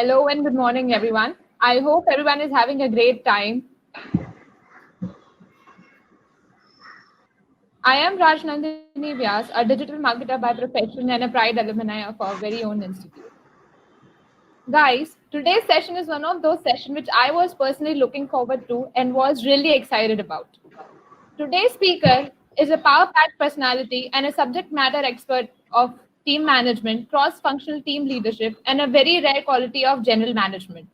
Hello and good morning, everyone. I hope everyone is having a great time. I am Rajnandini Vyas, a digital marketer by profession and a Pride alumni of our very own institute. Guys, today's session is one of those sessions which I was personally looking forward to and was really excited about. Today's speaker is a power-packed personality and a subject matter expert of team management, cross-functional team leadership, and a very rare quality of general management.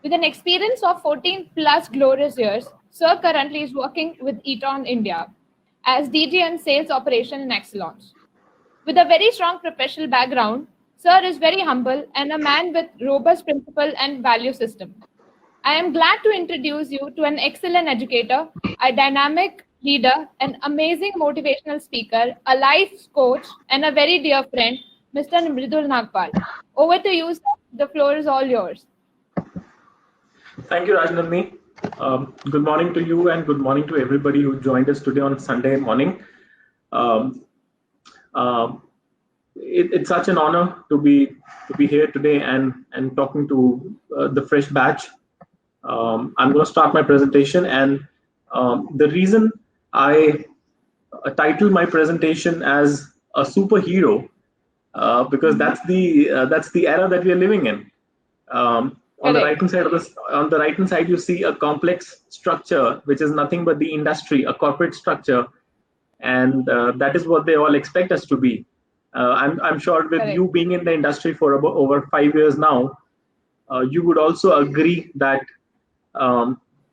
With an experience of 14 plus glorious years, Sir currently is working with Eton India as DG and Sales Operation in Excellence. With a very strong professional background, Sir is very humble and a man with robust principle and value system. I am glad to introduce you to an excellent educator, a dynamic leader, an amazing motivational speaker, a life coach, and a very dear friend, Mr. Mridul Nagpal. Over to you, sir. The floor is all yours. Thank you, Rajnandini. Good morning to you and good morning to everybody who joined us today on Sunday morning. It's such an honor to be here today and talking to the fresh batch. I'm going to start my presentation, and the reason I titled my presentation as a superhero because that's the era that we are living in. On the right hand side, you see a complex structure, which is nothing but the industry, a corporate structure, and that is what they all expect us to be. I'm sure with you being in the industry for over 5 years now, you would also agree that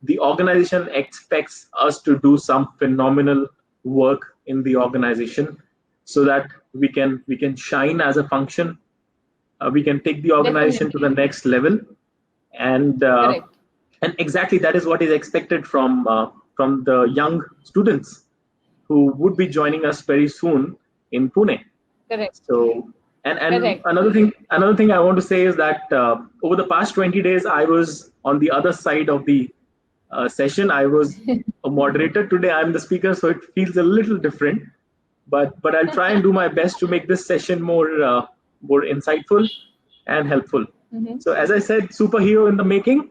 the organization expects us to do some phenomenal work in the organization, so that we can shine as a function. We can take the organization to the next level. And exactly that is what is expected from the young students who would be joining us very soon in Pune. Correct. So another thing I want to say is that over the past 20 days I was on the other side of the session. I was a moderator. Today I'm the speaker, so it feels a little different. But I'll try and do my best to make this session more insightful and helpful. So as I said, superhero in the making.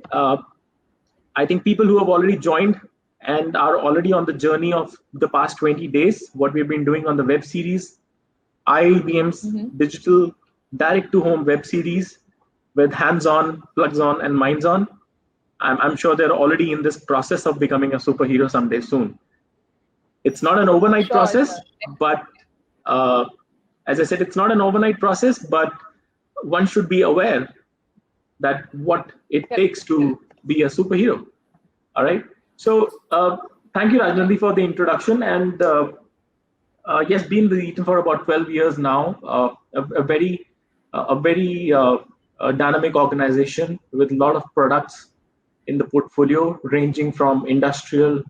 I think people who have already joined and are already on the journey of the past 20 days, what we've been doing on the web series, IIBM's digital direct-to-home web series with hands-on, plugs-on, and minds-on. I'm sure they're already in this process of becoming a superhero someday soon. It's not an overnight process, but as I said, it's not an overnight process, but one should be aware that what it takes to be a superhero. All right. So thank you, Rajnandini, for the introduction. And yes, been with Eton for about 12 years now. A very dynamic organization with a lot of products in the portfolio, ranging from industrial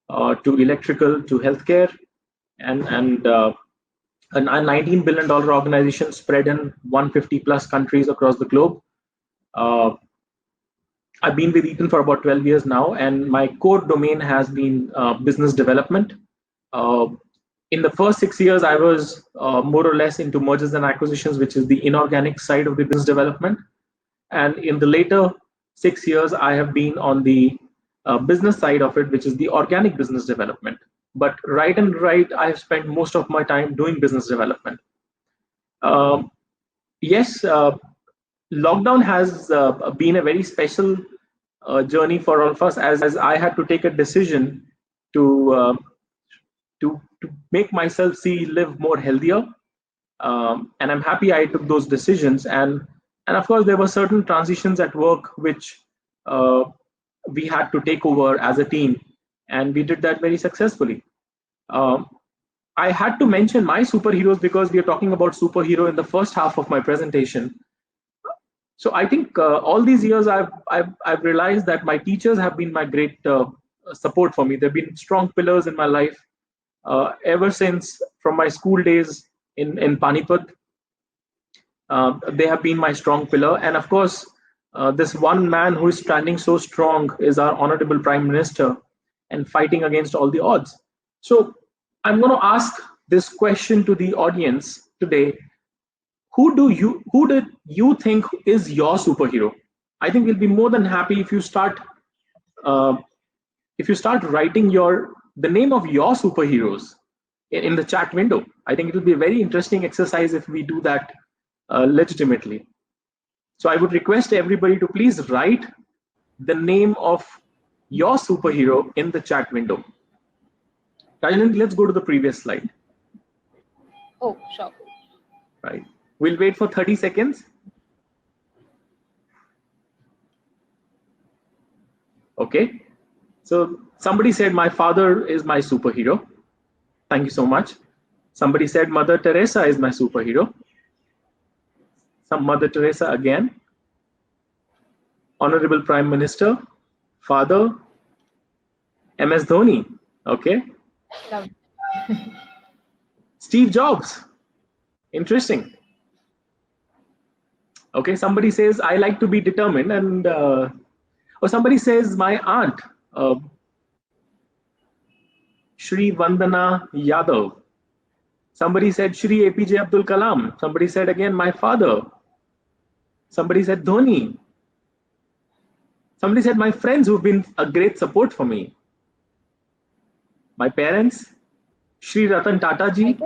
to electrical to healthcare, and a $19 billion organization spread in 150 plus countries across the globe. I've been with Eton for about 12 years now, and my core domain has been business development. In the first 6 years, I was more or less into mergers and acquisitions, which is the inorganic side of the business development. And in the later 6 years, I have been on the business side of it, which is the organic business development. But I have spent most of my time doing business development. Yes, lockdown has been a very special journey for all of us, as I had to take a decision to make myself live more healthier, and I'm happy I took those decisions. And of course, there were certain transitions at work which we had to take over as a team, and we did that very successfully. I had to mention my superheroes because we are talking about superhero in the first half of my presentation. So I think all these years I've realized that my teachers have been my great support for me. They've been strong pillars in my life ever since from my school days in Panipat. They have been my strong pillar, and of course, this one man who is standing so strong is our Honorable Prime Minister and fighting against all the odds. So I'm going to ask this question to the audience today. Who did you think is your superhero? I think we'll be more than happy if you start writing the name of your superheroes in the chat window. I think it will be a very interesting exercise if we do that legitimately. So I would request everybody to please write the name of your superhero in the chat window. Rajendra, let's go to the previous slide. Oh, sure. Right. We'll wait for 30 seconds. Okay. So somebody said, my father is my superhero. Thank you so much. Somebody said, Mother Teresa is my superhero. Some Mother Teresa again. Honorable Prime Minister, Father, MS Dhoni. Okay. Love. Steve Jobs. Interesting. Okay. Somebody says, I like to be determined. And or somebody says, my aunt, Shri Vandana Yadav. Somebody said Shri APJ Abdul Kalam. Somebody said again, my father. Somebody said Dhoni. Somebody said my friends who've been a great support for me. My parents, Shri Ratan Tata ji.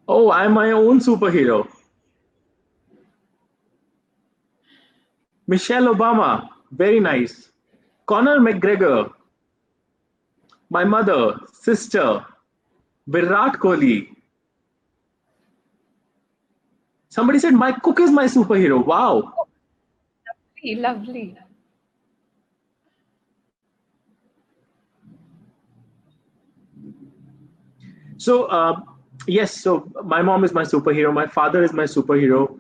Oh, I'm my own superhero. Michelle Obama, very nice. Conor McGregor. My mother, sister, Virat Kohli. Somebody said my cook is my superhero. Wow. Lovely, lovely. So, yes, so my mom is my superhero. My father is my superhero.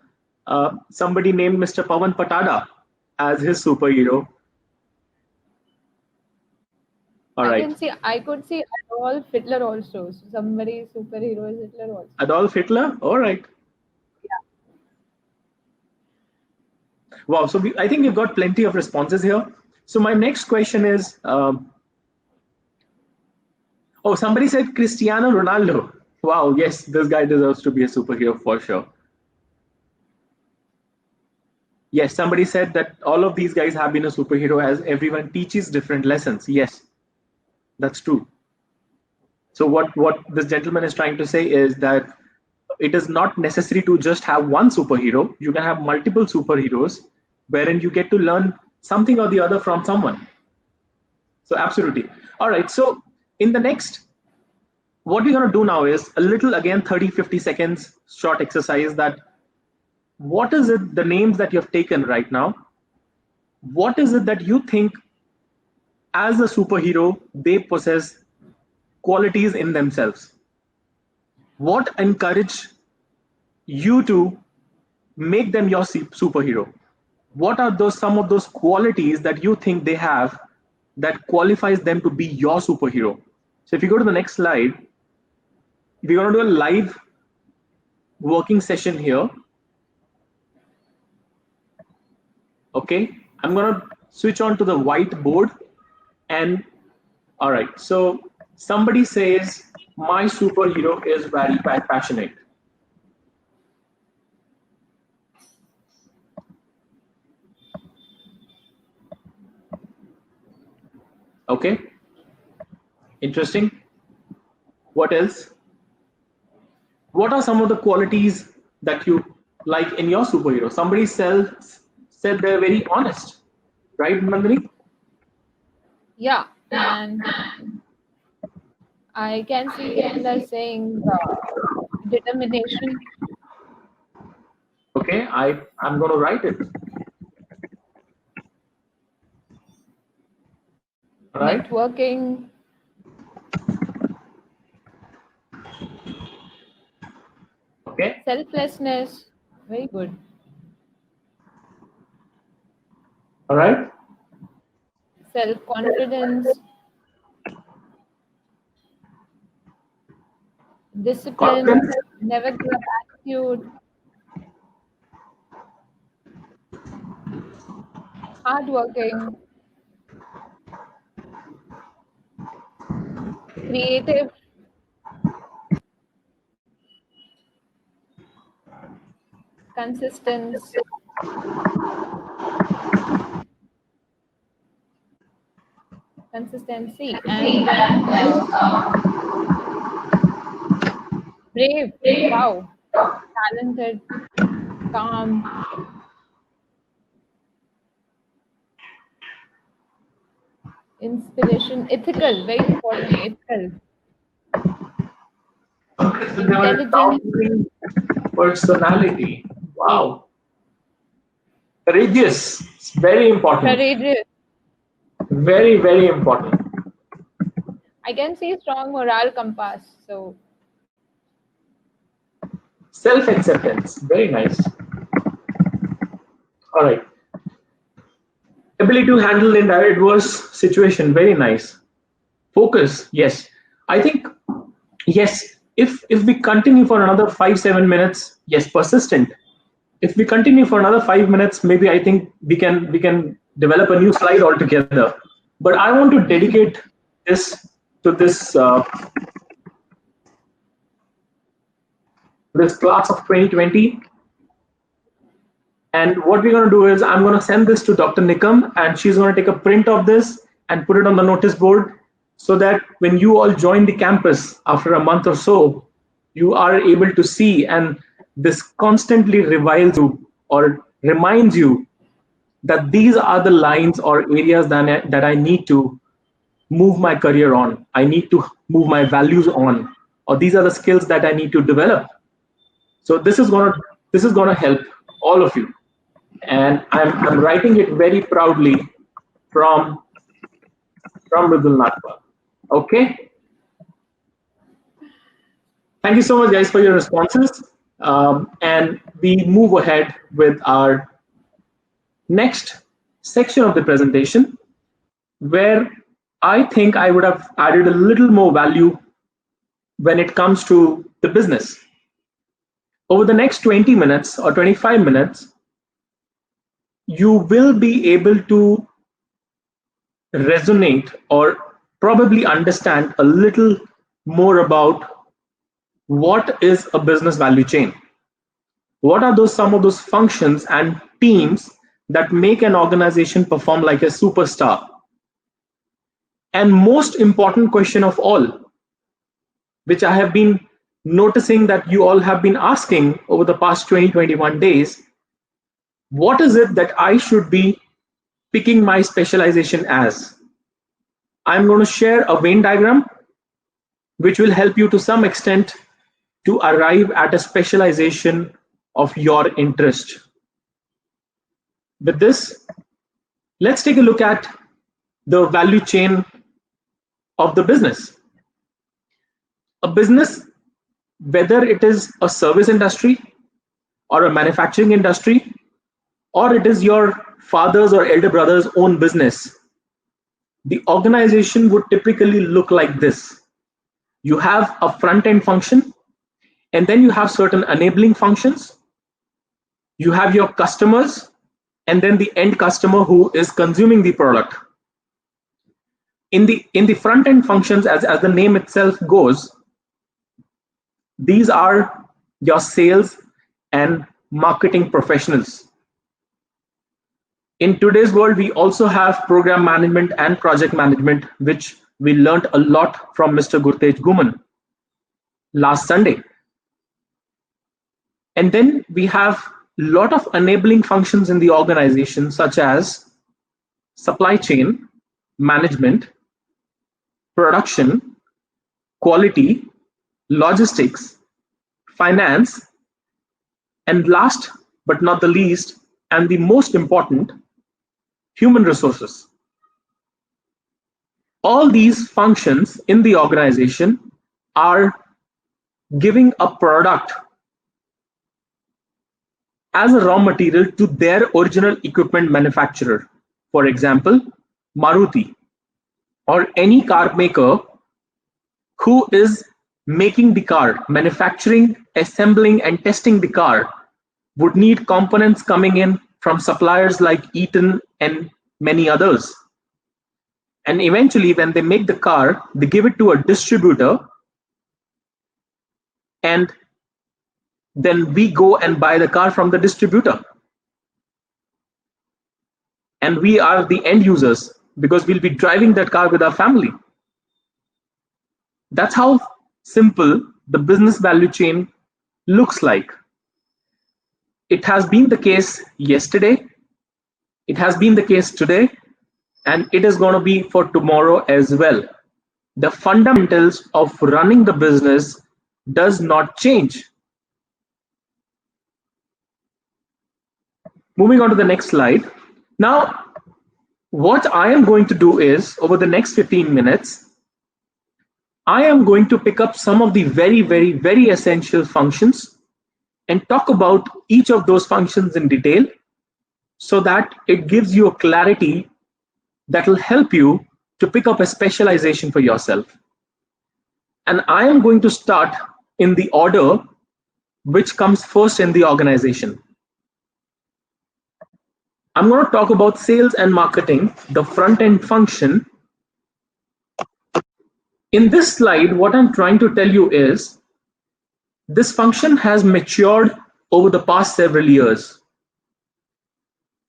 Somebody named Mr. Pawan Patada as his superhero. All right. I could see Adolf Hitler also. So somebody superhero is Hitler also. Adolf Hitler? All right. Yeah. Wow. So I think we've got plenty of responses here. So my next question is, oh, somebody said Cristiano Ronaldo. Wow. Yes, this guy deserves to be a superhero for sure. Yes, somebody said that all of these guys have been a superhero as everyone teaches different lessons. Yes, that's true. So what this gentleman is trying to say is that it is not necessary to just have one superhero. You can have multiple superheroes wherein you get to learn something or the other from someone. So absolutely. All right. So in the next, what we're going to do now is a little, again, 30, 50 seconds short exercise that what is it, the names that you have taken right now, what is it that you think as a superhero, they possess qualities in themselves? What encourage you to make them your superhero? What are those some of those qualities that you think they have that qualifies them to be your superhero? So if you go to the next slide, we're going to do a live working session here. Okay, I'm going to switch on to the whiteboard. And all right, so somebody says my superhero is very passionate. Okay, interesting. What else? What are some of the qualities that you like in your superhero? Somebody said they're very honest, right, Nandini? Yeah, and I can see people are saying determination. Okay, I'm going to write it. All right. Networking. Okay. Selflessness. Very good. All right. Self-confidence. Discipline. Confidence. Never give up attitude. Hardworking. Creative. Consistency. Consistency and then brave. Wow. Talented, calm. Inspiration, ethical, very important, ethical. Okay, so they were Intelligent, towering personality. Wow. Courageous. It's very important. courageous. Very, very important. I can see strong moral compass. So Self-acceptance. Very nice. All right. Ability to handle in adverse situation. Very nice. Focus. Yes. I think yes. If we continue for another 5-7 minutes, yes, persistent. If we continue for another 5 minutes, maybe I think we can develop a new slide altogether. But I want to dedicate this to this class of 2020. And what we're going to do is I'm going to send this to Dr. Nikam, and she's going to take a print of this and put it on the notice board so that when you all join the campus after a month or so, you are able to see, and this constantly reviles you or reminds you that these are the lines or areas that I need to move my career on. I need to move my values on, or these are the skills that I need to develop. So this is gonna help all of you, and I'm writing it very proudly from Mridul Nagpal. Okay. Thank you so much, guys, for your responses. And we move ahead with our next section of the presentation, where I think I would have added a little more value when it comes to the business. Over the next 20 minutes or 25 minutes, you will be able to resonate or probably understand a little more about what is a business value chain. What are some of those functions and teams that make an organization perform like a superstar? And most important question of all, which I have been noticing that you all have been asking over the past 20-21 days, what is it that I should be picking my specialization as? I'm going to share a Venn diagram which will help you to some extent to arrive at a specialization of your interest. With this, let's take a look at the value chain of the business. A business, whether it is a service industry or a manufacturing industry, or it is your father's or elder brother's own business, the organization would typically look like this. You have a front-end function, and then you have certain enabling functions. You have your customers, and then the end customer who is consuming the product. In the front-end functions, as the name itself goes, these are your sales and marketing professionals. In today's world, we also have program management and project management, which we learned a lot from Mr. Gurtej Guman last Sunday. And then we have a lot of enabling functions in the organization, such as supply chain, management, production, quality, logistics, finance, and last but not the least, and the most important, human resources. All these functions in the organization are giving a product as a raw material to their original equipment manufacturer. For example, Maruti or any car maker who is making the car, manufacturing, assembling, and testing the car would need components coming in from suppliers like Eaton and many others. And eventually, when they make the car, they give it to a distributor, and then we go and buy the car from the distributor. And we are the end users because we'll be driving that car with our family. That's how simple the business value chain looks like. It has been the case yesterday, it has been the case today, and it is going to be for tomorrow as well. The fundamentals of running the business does not change. Moving on to the next slide. Now, what I am going to do is, over the next 15 minutes, I am going to pick up some of the very essential functions and talk about each of those functions in detail so that it gives you a clarity that will help you to pick up a specialization for yourself. And I am going to start in the order which comes first in the organization. I'm going to talk about sales and marketing, the front end function. In this slide, what I'm trying to tell you is this function has matured over the past several years.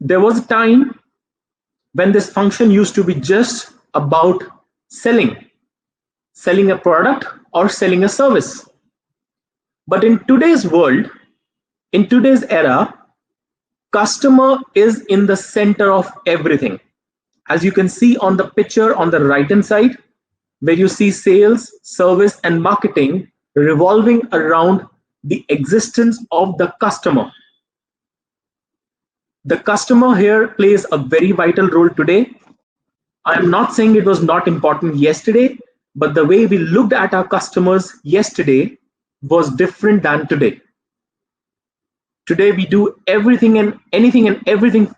There was a time when this function used to be just about selling a product or selling a service. But in today's world, in today's era, customer is in the center of everything. As you can see on the picture on the right hand side, where you see sales, service, and marketing revolving around the existence of the customer. The customer here plays a very vital role today. I'm not saying it was not important yesterday, but the way we looked at our customers yesterday was different than today. Today we do everything and anything and everything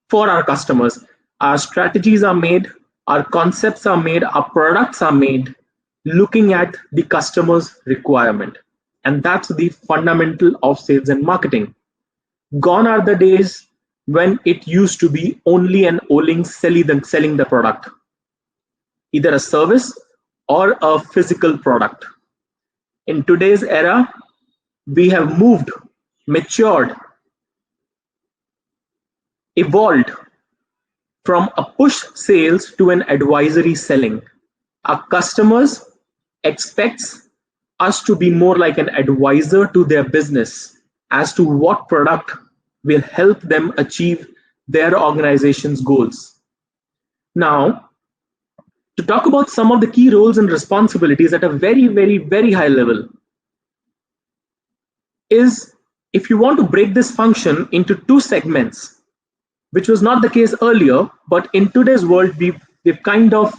for our customers. Our strategies are made, our concepts are made, our products are made looking at the customer's requirement. And that's the fundamental of sales and marketing. Gone are the days when it used to be only and only selling the product, either a service or a physical product. In today's era, we have moved, matured, evolved from a push sales to an advisory selling. Our customers expects us to be more like an advisor to their business as to what product will help them achieve their organization's goals. Now, to talk about some of the key roles and responsibilities at a very high level is, if you want to break this function into two segments, which was not the case earlier, but in today's world, we've kind of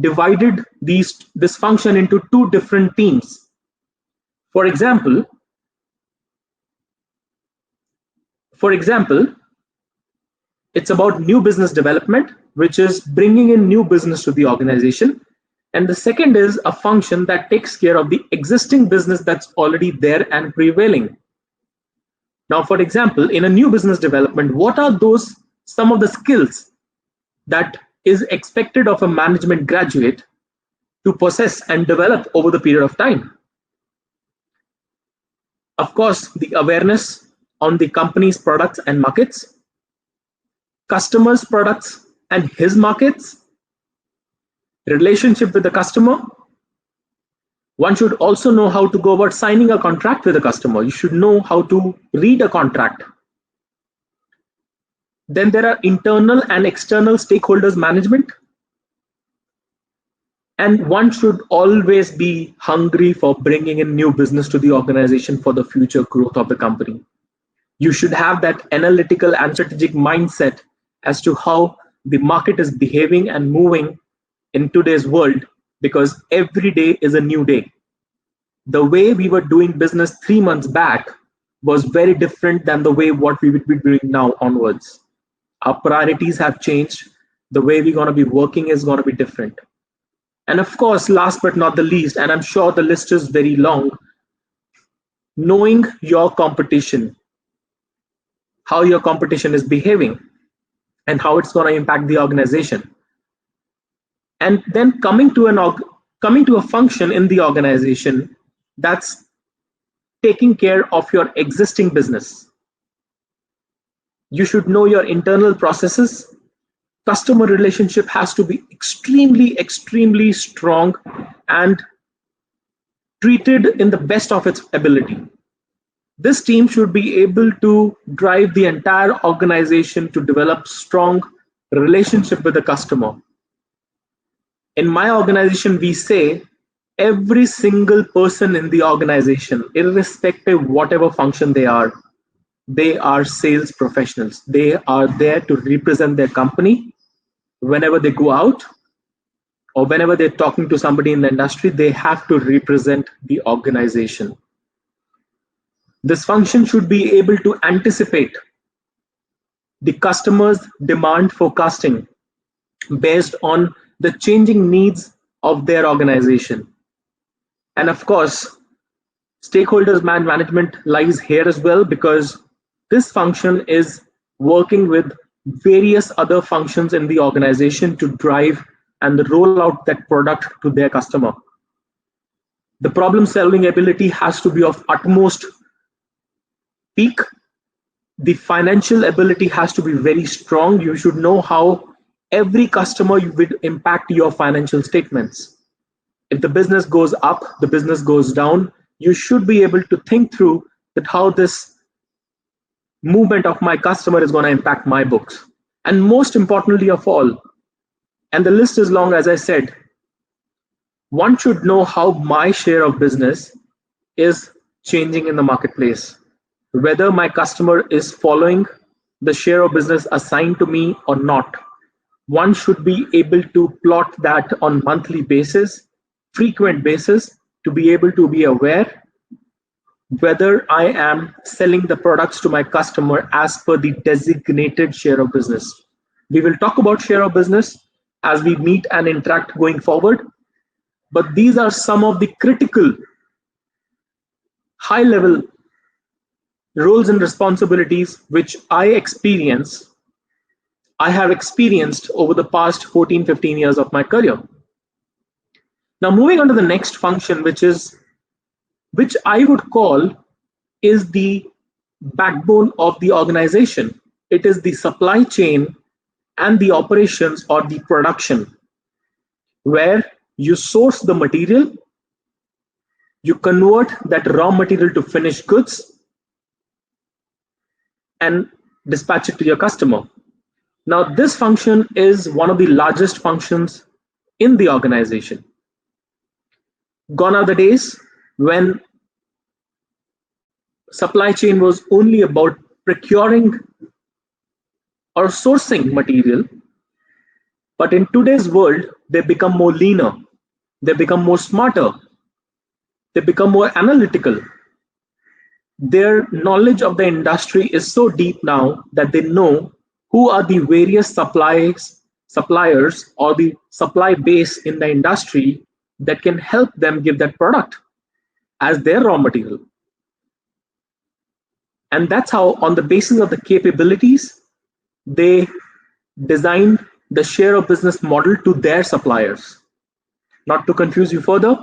divided this function into two different teams. For example, it's about new business development, which is bringing in new business to the organization. And the second is a function that takes care of the existing business that's already there and prevailing. Now, for example, in a new business development, what are some of the skills that is expected of a management graduate to possess and develop over the period of time? Of course, the awareness on the company's products and markets, customers' products and his markets, relationship with the customer. One should also know how to go about signing a contract with a customer. You should know how to read a contract. Then there are internal and external stakeholders management. And one should always be hungry for bringing in new business to the organization for the future growth of the company. You should have that analytical and strategic mindset as to how the market is behaving and moving in today's world, because every day is a new day. The way we were doing business 3 months back was very different than the way what we would be doing now onwards. Our priorities have changed. The way we're going to be working is going to be different. And of course, last but not the least, and I'm sure the list is very long, knowing your competition, how your competition is behaving, and how it's going to impact the organization. And then coming to a function in the organization that's taking care of your existing business. You should know your internal processes. Customer relationship has to be extremely strong and treated in the best of its ability. This team should be able to drive the entire organization to develop strong relationship with the customer. In my organization, we say every single person in the organization, irrespective whatever function they are sales professionals. They are there to represent their company. Whenever they go out or whenever they're talking to somebody in the industry, they have to represent the organization. This function should be able to anticipate the customer's demand forecasting based on the changing needs of their organization. And of course, stakeholders management lies here as well, because this function is working with various other functions in the organization to drive and roll out that product to their customer. The problem solving ability has to be of utmost peak. The financial ability has to be very strong. You should know how every customer will impact your financial statements. If the business goes up, the business goes down, you should be able to think through that how this movement of my customer is going to impact my books. And most importantly of all, and the list is long, as I said, one should know how my share of business is changing in the marketplace, whether my customer is following the share of business assigned to me or not. One should be able to plot that on monthly basis, frequent basis, to be able to be aware whether I am selling the products to my customer as per the designated share of business. We will talk about share of business as we meet and interact going forward, but these are some of the critical high level roles and responsibilities which I have experienced over the past 14-15 years of my career. Now, moving on to the next function, which I would call is the backbone of the organization. It is the supply chain and the operations or the production, where you source the material, you convert that raw material to finished goods, and dispatch it to your customer. Now, this function is one of the largest functions in the organization. Gone are the days when supply chain was only about procuring or sourcing material, but in today's world, they become more leaner, they become more smarter, they become more analytical. Their knowledge of the industry is so deep now that they know who are the various suppliers or the supply base in the industry that can help them give that product as their raw material. And that's how, on the basis of the capabilities, they designed the share of business model to their suppliers. Not to confuse you further,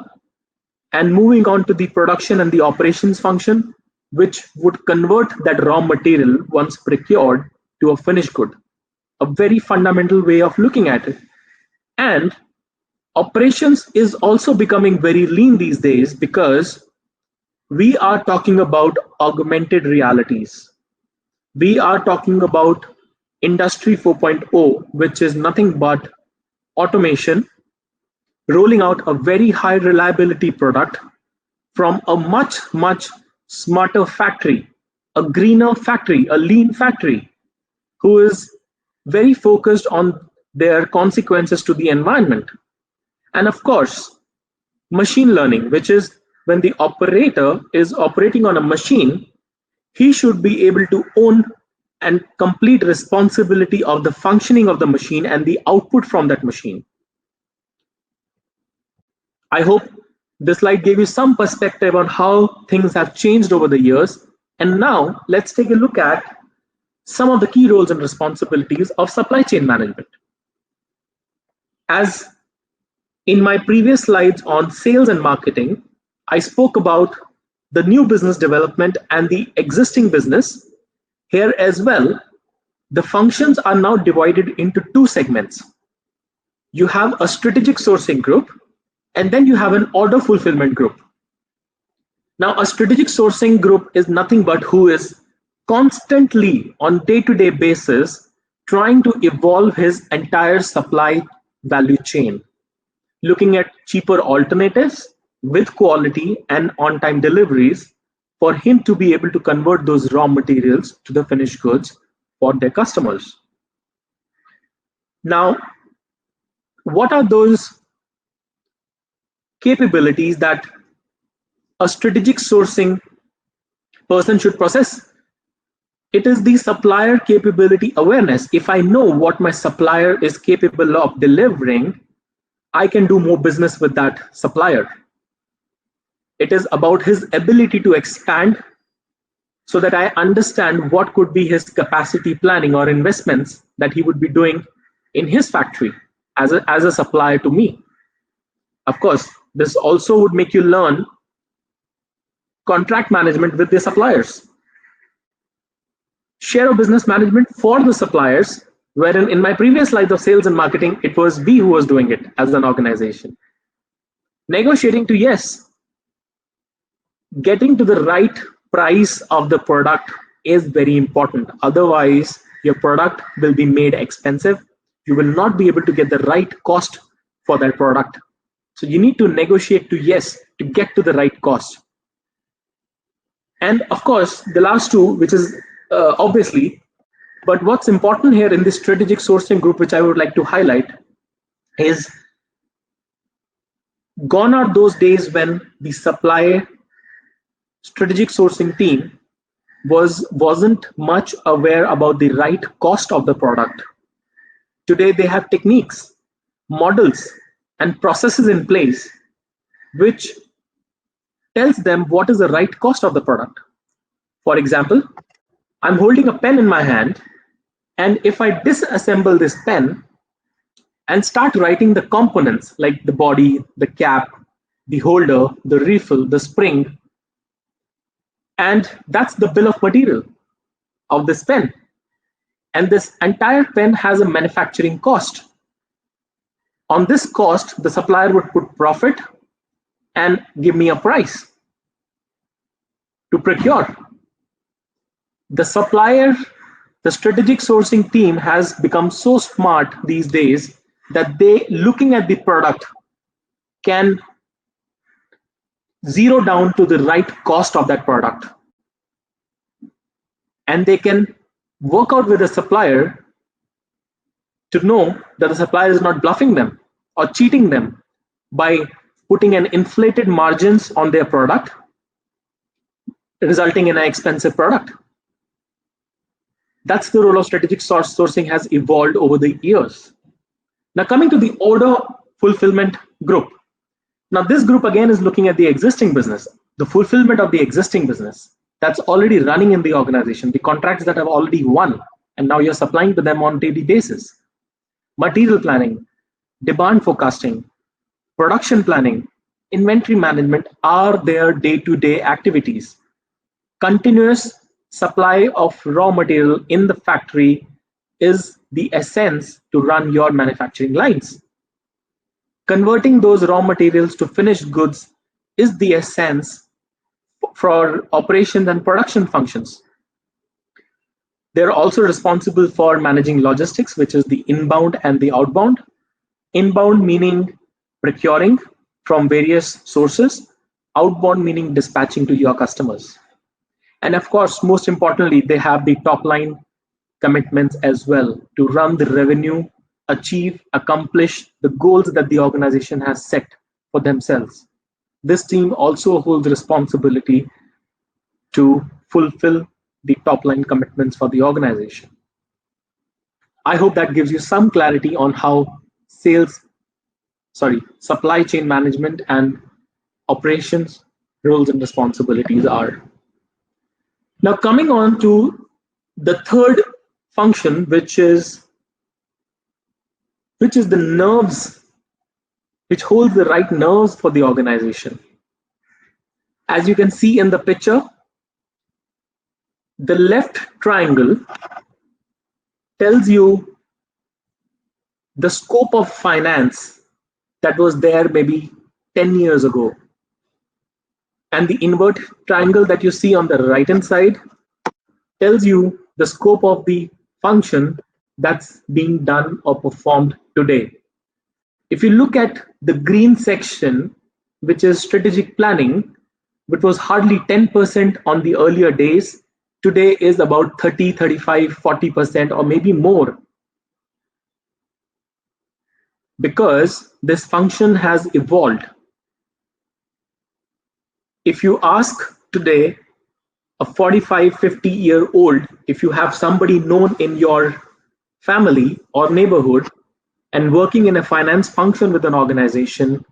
and moving on to the production and the operations function, which would convert that raw material once procured to a finished good. A very fundamental way of looking at it. And operations is also becoming very lean these days, because we are talking about augmented realities. We are talking about Industry 4.0, which is nothing but automation, rolling out a very high reliability product from a much smarter factory, a greener factory, a lean factory, who is very focused on their consequences to the environment. And of course, machine learning, which is when the operator is operating on a machine, he should be able to own and complete responsibility of the functioning of the machine and the output from that machine. I hope this slide gave you some perspective on how things have changed over the years. And now let's take a look at some of the key roles and responsibilities of supply chain management. As in my previous slides on sales and marketing, I spoke about the new business development, and the existing business. Here as well, the functions are now divided into two segments. You have a strategic sourcing group, and then you have an order fulfillment group. Now, a strategic sourcing group is nothing but who is constantly on day-to-day basis trying to evolve his entire supply value chain, looking at cheaper alternatives with quality and on-time deliveries for him to be able to convert those raw materials to the finished goods for their customers. Now, what are those capabilities that a strategic sourcing person should possess? It is the supplier capability awareness. If I know what my supplier is capable of delivering, I can do more business with that supplier. It is about his ability to expand so that I understand what could be his capacity planning or investments that he would be doing in his factory as a supplier to me. Of course, this also would make you learn contract management with the suppliers. Share of business management for the suppliers, wherein in my previous slides of sales and marketing, it was we who was doing it as an organization. Negotiating to, yes, getting to the right price of the product is very important. Otherwise, your product will be made expensive. You will not be able to get the right cost for that product. So you need to negotiate to, yes, to get to the right cost. And of course, the last two, which is obviously, but what's important here in this strategic sourcing group, which I would like to highlight, is gone are those days when the supply strategic sourcing team wasn't much aware about the right cost of the product. Today, they have techniques, models, and processes in place which tells them what is the right cost of the product. For example, I'm holding a pen in my hand, and if I disassemble this pen and start writing the components like the body, the cap, the holder, the refill, the spring, and that's the bill of material of this pen. And this entire pen has a manufacturing cost. On this cost, the supplier would put profit and give me a price to procure. The supplier, the strategic sourcing team has become so smart these days that they, looking at the product, can zero down to the right cost of that product. And they can work out with the supplier to know that the supplier is not bluffing them or cheating them by putting an inflated margins on their product, resulting in an expensive product. That's the role of strategic sourcing has evolved over the years. Now coming to the order fulfillment group. Now this group again is looking at the existing business, the fulfillment of the existing business that's already running in the organization, the contracts that have already won, and now you're supplying to them on a daily basis. Material planning, demand forecasting, production planning, inventory management are their day-to-day activities. Continuous supply of raw material in the factory is the essence to run your manufacturing lines. Converting those raw materials to finished goods is the essence for operations and production functions. They're also responsible for managing logistics, which is the inbound and the outbound. Inbound meaning procuring from various sources, outbound meaning dispatching to your customers. And of course, most importantly, they have the top line commitments as well to run the revenue, achieve, accomplish the goals that the organization has set for themselves. This team also holds responsibility to fulfill the top line commitments for the organization. I hope that gives you some clarity on how supply chain management and operations roles and responsibilities are. Now coming on to the third function, which is the nerves, which holds the right nerves for the organization. As you can see in the picture, the left triangle tells you the scope of finance that was there maybe 10 years ago. And the invert triangle that you see on the right hand side tells you the scope of the function that's being done or performed today. If you look at the green section, which is strategic planning, which was hardly 10% on the earlier days, today is about 30, 35, 40% or maybe more. Because this function has evolved. If you ask today a 45, 50-year-old, if you have somebody known in your family or neighborhood and working in a finance function with an organization,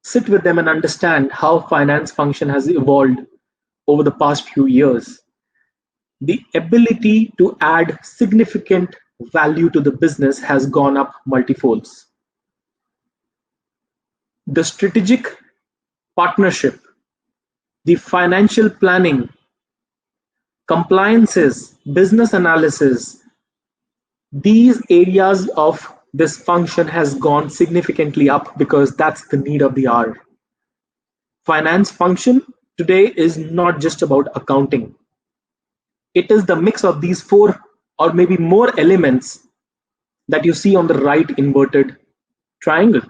sit with them and understand how finance function has evolved over the past few years. The ability to add significant value to the business has gone up multifolds. The strategic partnership, the financial planning, compliances, business analysis, these areas of this function has gone significantly up because that's the need of the hour. Finance function today is not just about accounting. It is the mix of these 4 or maybe more elements that you see on the right inverted triangle.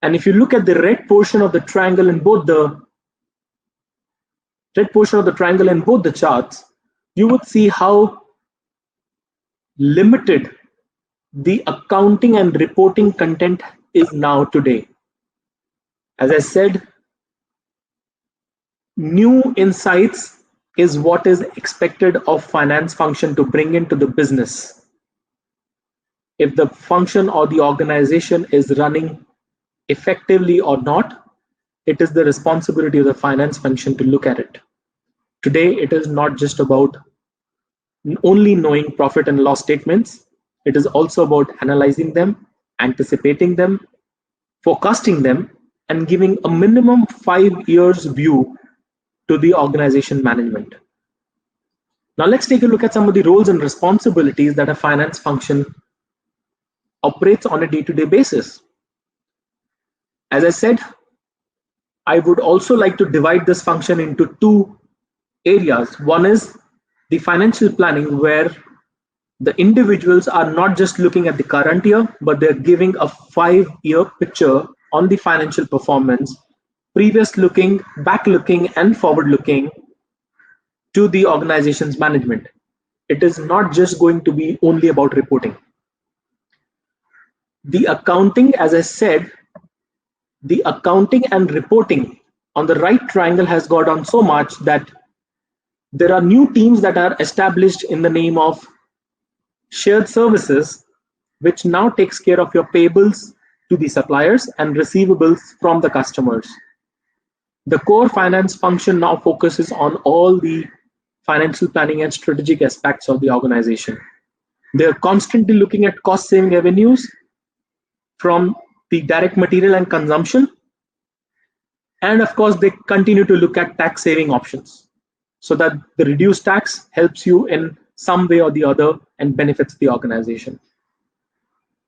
And if you look at the red portion of the triangle in both the charts, you would see how limited the accounting and reporting content is now today. As I said, new insights is what is expected of finance function to bring into the business. If the function or the organization is running effectively or not, it is the responsibility of the finance function to look at it. Today, it is not just about only knowing profit and loss statements. It is also about analyzing them, anticipating them, forecasting them, and giving a minimum 5 years view to the organization management. Now let's take a look at some of the roles and responsibilities that a finance function operates on a day-to-day basis. As I said, I would also like to divide this function into 2 areas. One is the financial planning, where the individuals are not just looking at the current year, but they're giving a 5-year picture on the financial performance, previous looking, back looking, and forward looking to the organization's management. It is not just going to be only about reporting. The accounting, as I said, the accounting and reporting on the right triangle has got on so much that there are new teams that are established in the name of shared services, which now takes care of your payables to the suppliers and receivables from the customers. The core finance function now focuses on all the financial planning and strategic aspects of the organization. They're constantly looking at cost saving revenues from the direct material and consumption. And of course, they continue to look at tax saving options so that the reduced tax helps you in some way or the other and benefits the organization.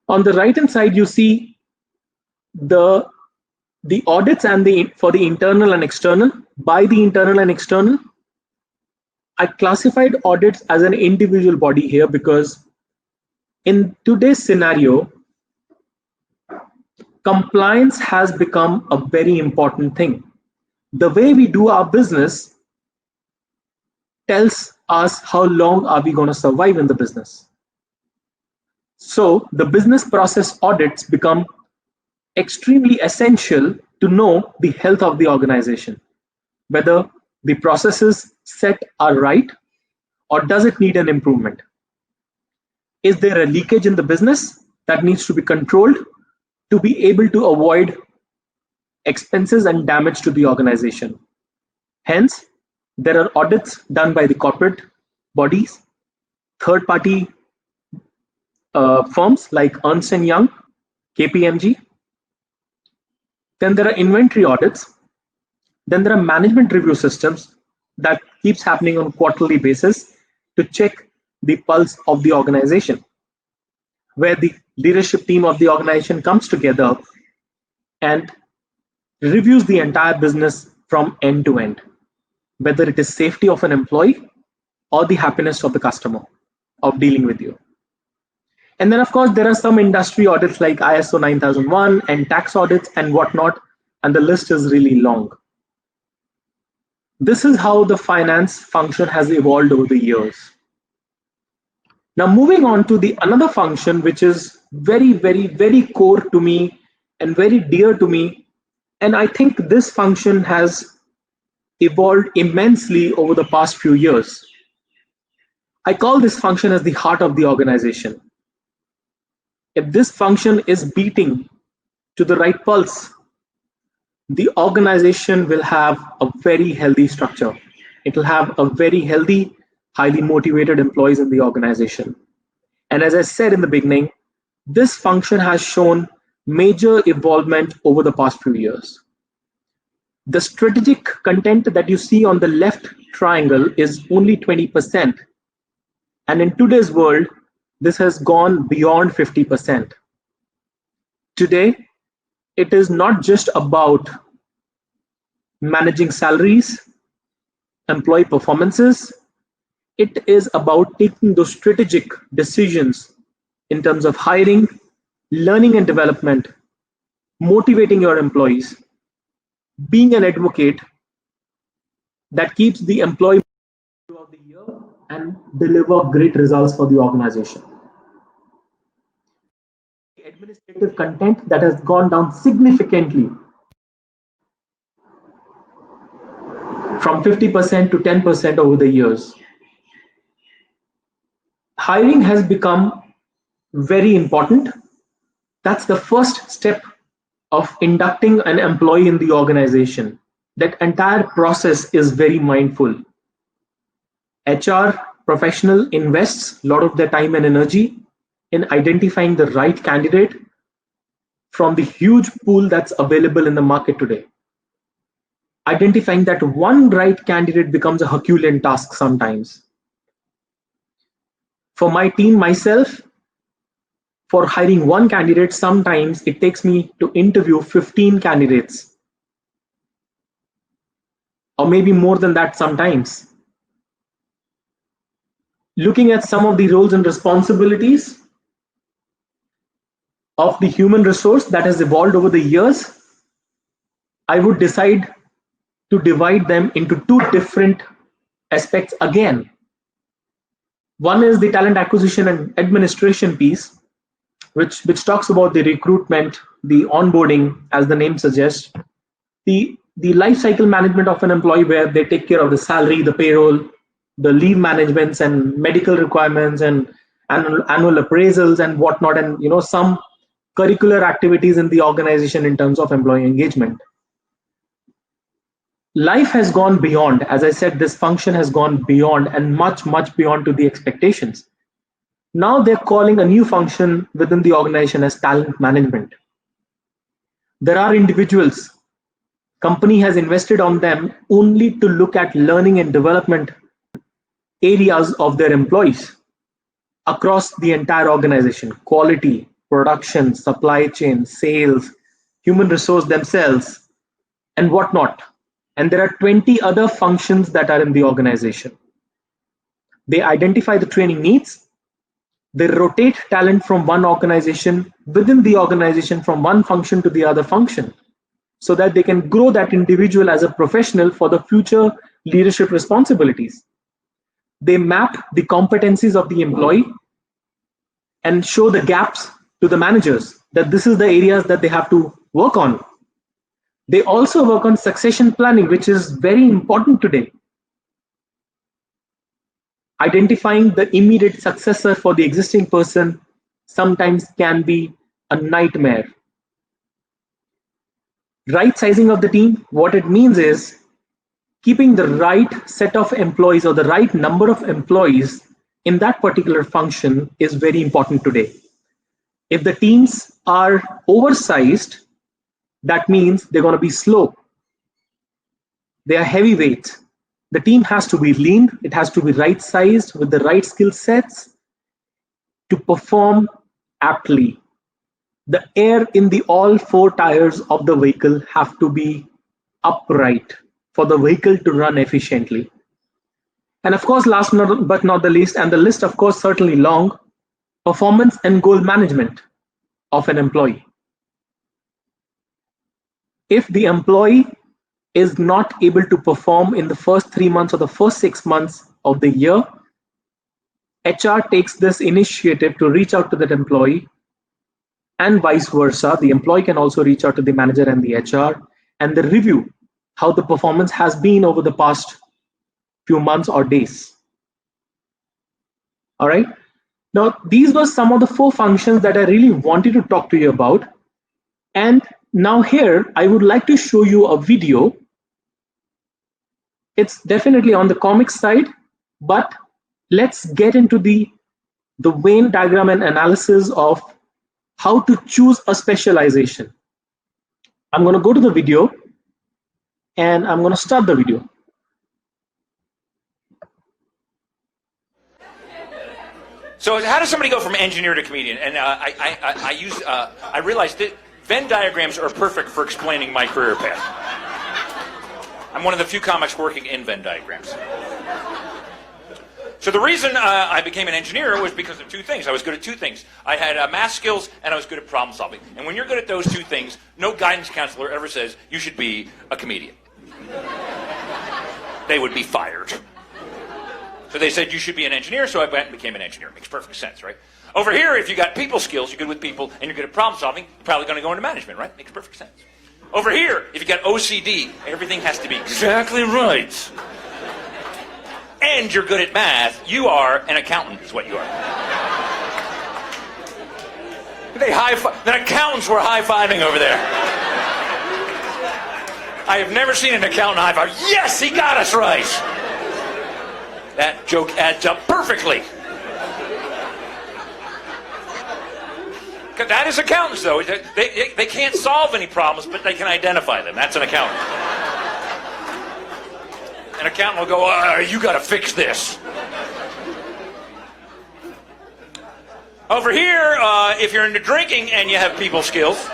On the right hand side, you see the audits and for the internal and external. By the internal and external, I classified audits as an individual body here because in today's scenario, compliance has become a very important thing. The way we do our business tells us how long are we going to survive in the business. So the business process audits become extremely essential to know the health of the organization, whether the processes set are right or does it need an improvement. Is there a leakage in the business that needs to be controlled to be able to avoid expenses and damage to the organization? Hence, there are audits done by the corporate bodies, third-party firms like Ernst & Young, KPMG. Then there are inventory audits, Then there are management review systems that keeps happening on quarterly basis to check the pulse of the organization, where the leadership team of the organization comes together and reviews the entire business from end to end, whether it is safety of an employee or the happiness of the customer of dealing with you. And then, of course, there are some industry audits like ISO 9001 and tax audits and whatnot, and the list is really long. This is how the finance function has evolved over the years. Now, moving on to the another function, which is very, very, very core to me and very dear to me. And I think this function has evolved immensely over the past few years. I call this function as the heart of the organization. If this function is beating to the right pulse, the organization will have a very healthy structure. It will have a very healthy, highly motivated employees in the organization. And as I said in the beginning, this function has shown major involvement over the past few years. The strategic content that you see on the left triangle is only 20%. And in today's world, this has gone beyond 50%. Today, it is not just about managing salaries, employee performances. It is about taking those strategic decisions in terms of hiring, learning and development, motivating your employees, being an advocate that keeps the employee throughout the year and deliver great results for the organization. The administrative content that has gone down significantly from 50% to 10% over the years. Hiring has become very important. That's the first step of inducting an employee in the organization. That entire process is very mindful. HR professional invests a lot of their time and energy in identifying the right candidate from the huge pool that's available in the market today. Identifying that one right candidate becomes a Herculean task sometimes. For my team, myself, for hiring one candidate, sometimes it takes me to interview 15 candidates, or maybe more than that sometimes. Looking at some of the roles and responsibilities of the human resource that has evolved over the years, I would decide to divide them into two different aspects again. One is the talent acquisition and administration piece, which talks about the recruitment, the onboarding, as the name suggests, the life cycle management of an employee, where they take care of the salary, the payroll, the leave managements and medical requirements and annual appraisals and whatnot, and some curricular activities in the organization in terms of employee engagement. Life has gone beyond. As I said, this function has gone beyond and much, much beyond to the expectations. Now they're calling a new function within the organization as talent management. There are individuals, company has invested on them only to look at learning and development areas of their employees across the entire organization: quality, production, supply chain, sales, human resource themselves, and whatnot. And there are 20 other functions that are in the organization. They identify the training needs. They rotate talent from one organization within the organization, from one function to the other function, so that they can grow that individual as a professional for the future leadership responsibilities. They map the competencies of the employee and show the gaps to the managers, that this is the areas that they have to work on. They also work on succession planning, which is very important today. Identifying the immediate successor for the existing person sometimes can be a nightmare. Right sizing of the team, what it means is keeping the right set of employees or the right number of employees in that particular function is very important today. If the teams are oversized, that means they're going to be slow. They are heavyweight. The team has to be lean. It has to be right sized with the right skill sets to perform aptly. The air in the all four tires of the vehicle have to be upright for the vehicle to run efficiently. And of course, last but not the least, and the list, of course, certainly long, performance and goal management of an employee. If the employee is not able to perform in the first 3 months or the first 6 months of the year, HR takes this initiative to reach out to that employee, and vice versa. The employee can also reach out to the manager and the HR, and they review how the performance has been over the past few months or days. All right. Now, these were some of the 4 functions that I really wanted to talk to you about. And now here, I would like to show you a video. It's definitely on the comic side, but let's get into the Venn diagram and analysis of how to choose a specialization. I'm going to go to the video and I'm going to start the video. So how does somebody go from engineer to comedian? And I realized that Venn diagrams are perfect for explaining my career path. I'm one of the few comics working in Venn diagrams. So the reason I became an engineer was because of 2 things. I was good at 2 things. I had math skills and I was good at problem solving. And when you're good at those 2 things, no guidance counselor ever says you should be a comedian. They would be fired. So they said you should be an engineer, so I went and became an engineer. Makes perfect sense, right? Over here, if you got people skills, you're good with people, and you're good at problem solving, you're probably going to go into management, right? Makes perfect sense. Over here, if you got OCD, everything has to be exactly right. And you're good at math, you are an accountant, is what you are. The accountants were high-fiving over there. I have never seen an accountant high-five. Yes, he got us right. That joke adds up perfectly. That is accountants, though. They can't solve any problems, but they can identify them. That's an accountant. An accountant will go, you got to fix this. Over here, if you're into drinking and you have people skills,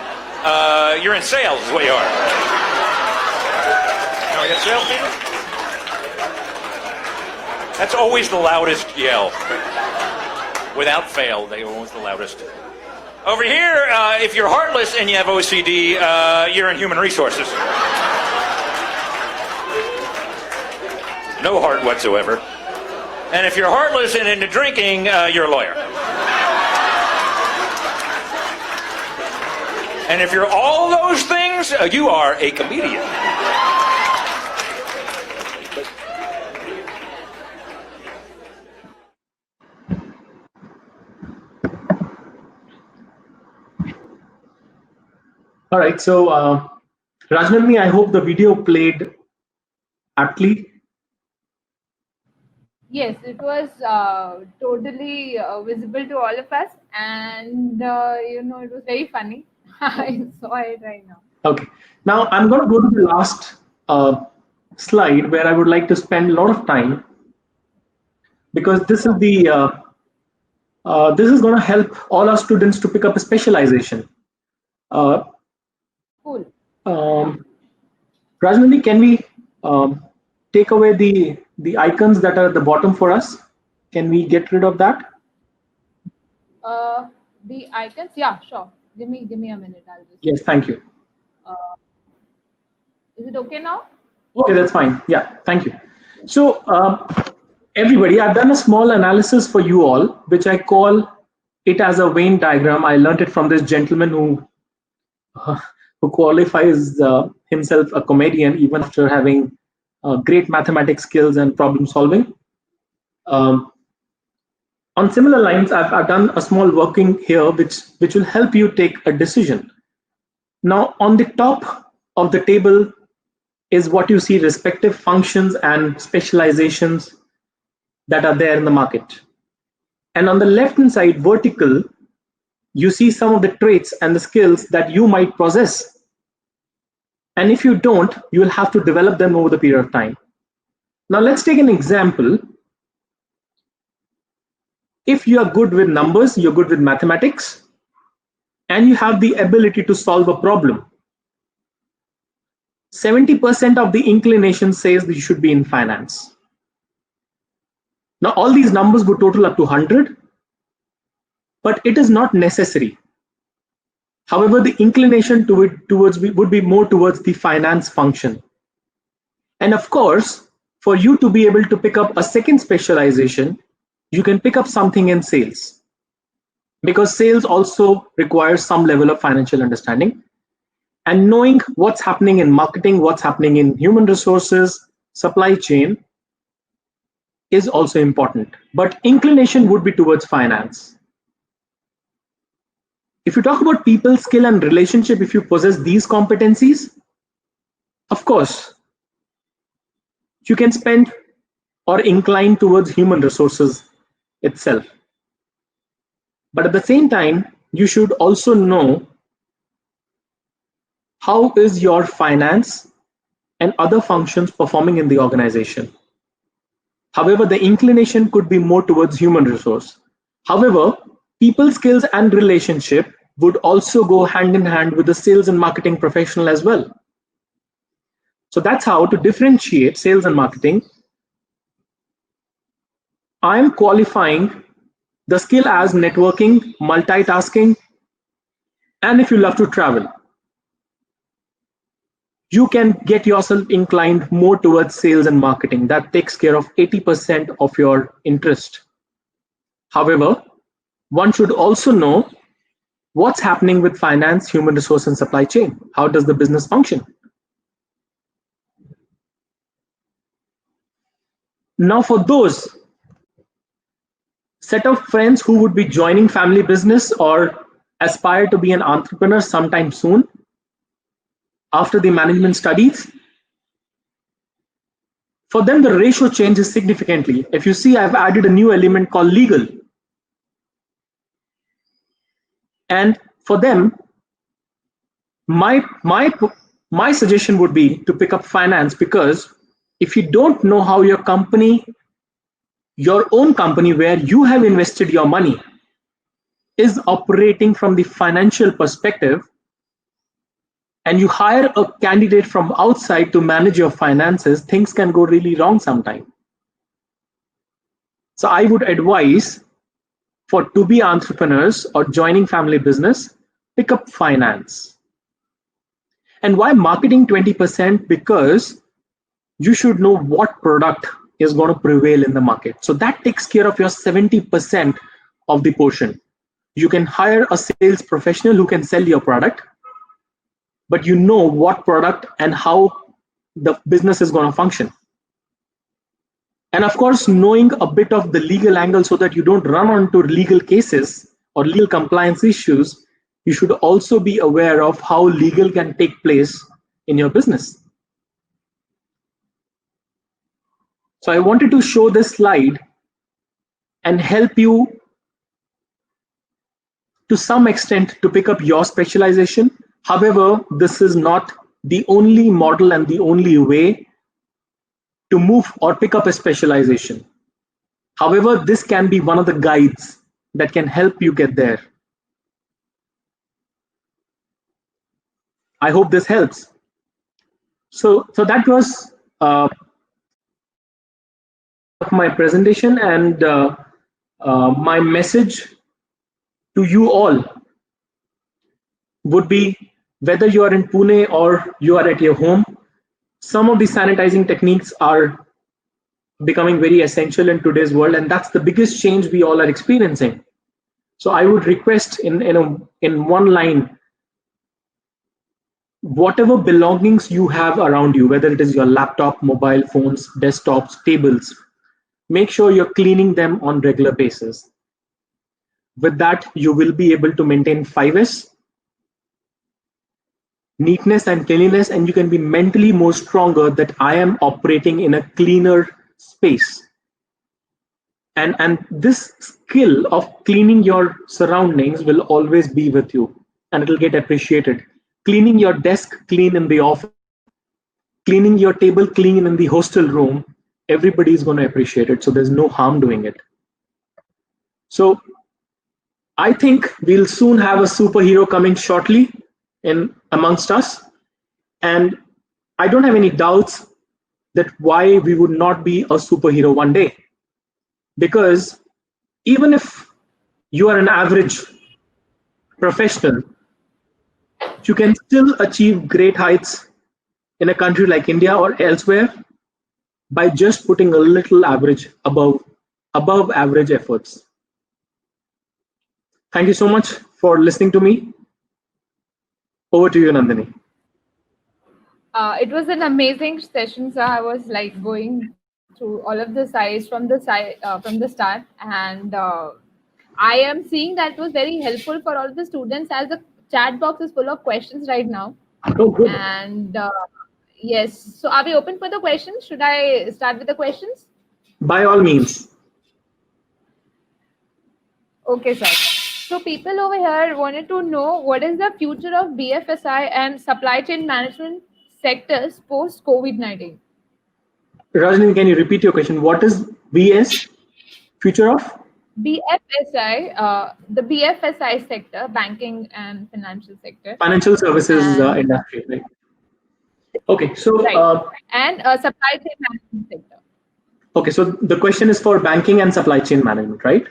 you're in sales is what you are. Now we got sales people? That's always the loudest yell. Without fail, they're always the loudest. Over here, if you're heartless and you have OCD, you're in human resources. No heart whatsoever. And if you're heartless and into drinking, you're a lawyer. And if you're all those things, you are a comedian. All right, so Rajnandni, I hope the video played aptly. Yes, it was totally visible to all of us, and it was very funny. I saw it right now. Okay, now I'm going to go to the last slide where I would like to spend a lot of time, because this is the this is going to help all our students to pick up a specialization. Cool. Rajnandni, can we take away the icons that are at the bottom for us? Can we get rid of that? The icons? Yeah, sure. Give me a minute. I'll just. Yes, thank you. Is it okay now? Okay, that's fine. Yeah, thank you. So everybody, I've done a small analysis for you all, which I call it as a Venn diagram. I learned it from this gentleman who qualifies himself a comedian even after having great mathematics skills and problem solving. On similar lines, I've done a small working here which will help you take a decision. Now, on the top of the table is what you see, respective functions and specializations that are there in the market. And on the left-hand side, vertical, you see some of the traits and the skills that you might possess. And if you don't, you will have to develop them over the period of time. Now let's take an example. If you are good with numbers, you're good with mathematics, and you have the ability to solve a problem, 70% of the inclination says that you should be in finance. Now all these numbers would total up to 100, but it is not necessary. However, the inclination would be more towards the finance function. And of course, for you to be able to pick up a second specialization, you can pick up something in sales, because sales also requires some level of financial understanding. And knowing what's happening in marketing, what's happening in human resources, supply chain is also important. But inclination would be towards finance. If you talk about people, skill, and relationship, if you possess these competencies, of course, you can spend or incline towards human resources itself. But at the same time, you should also know how is your finance and other functions performing in the organization. However, the inclination could be more towards human resource. However, people skills and relationship would also go hand in hand with the sales and marketing professional as well. So that's how to differentiate sales and marketing. I'm qualifying the skill as networking, multitasking, and if you love to travel, you can get yourself inclined more towards sales and marketing. That takes care of 80% of your interest. However, one should also know what's happening with finance, human resource, and supply chain. How does the business function? Now, for those set of friends who would be joining family business or aspire to be an entrepreneur sometime soon after the management studies, for them the ratio changes significantly. If you see, I've added a new element called legal. And for them, my suggestion would be to pick up finance, because if you don't know how your own company where you have invested your money is operating from the financial perspective, and you hire a candidate from outside to manage your finances, things can go really wrong sometime. So I would advise for to-be entrepreneurs or joining family business, pick up finance. And why marketing 20%? Because you should know what product is going to prevail in the market. So that takes care of your 70% of the portion. You can hire a sales professional who can sell your product, but you know what product and how the business is going to function. And of course, knowing a bit of the legal angle so that you don't run onto legal cases or legal compliance issues, you should also be aware of how legal can take place in your business. So I wanted to show this slide and help you to some extent to pick up your specialization. However, this is not the only model and the only way to move or pick up a specialization. However, this can be one of the guides that can help you get there. I hope this helps. So that was my presentation, and my message to you all would be, whether you are in Pune or you are at your home, some of the sanitizing techniques are becoming very essential in today's world, and that's the biggest change we all are experiencing. So I would request in one line, whatever belongings you have around you, whether it is your laptop, mobile phones, desktops, tables, make sure you're cleaning them on regular basis. With that, you will be able to maintain 5S, neatness and cleanliness, and you can be mentally more stronger that I am operating in a cleaner space. And this skill of cleaning your surroundings will always be with you, and it will get appreciated. Cleaning your desk, clean in the office, cleaning your table clean in the hostel room, everybody is going to appreciate it. So there's no harm doing it. So I think we'll soon have a superhero coming shortly in amongst us. And I don't have any doubts that why we would not be a superhero one day. Because even if you are an average professional, you can still achieve great heights in a country like India or elsewhere by just putting a little average above average efforts. Thank you so much for listening to me. Over to you, Nandini. It was an amazing session, sir. I was like going through all of the sides from the start, and I am seeing that was very helpful for all the students, as the chat box is full of questions right now. Oh, good. And yes, so are we open for the questions? Should I start with the questions? By all means. Okay, sir. So people over here wanted to know what is the future of BFSI and supply chain management sectors post COVID-19. Rajni, can you repeat your question? What is BS? Future of? BFSI, the BFSI sector, banking and financial sector. Financial services industry, right? Okay, so right. And supply chain management sector. Okay, so the question is for banking and supply chain management, right?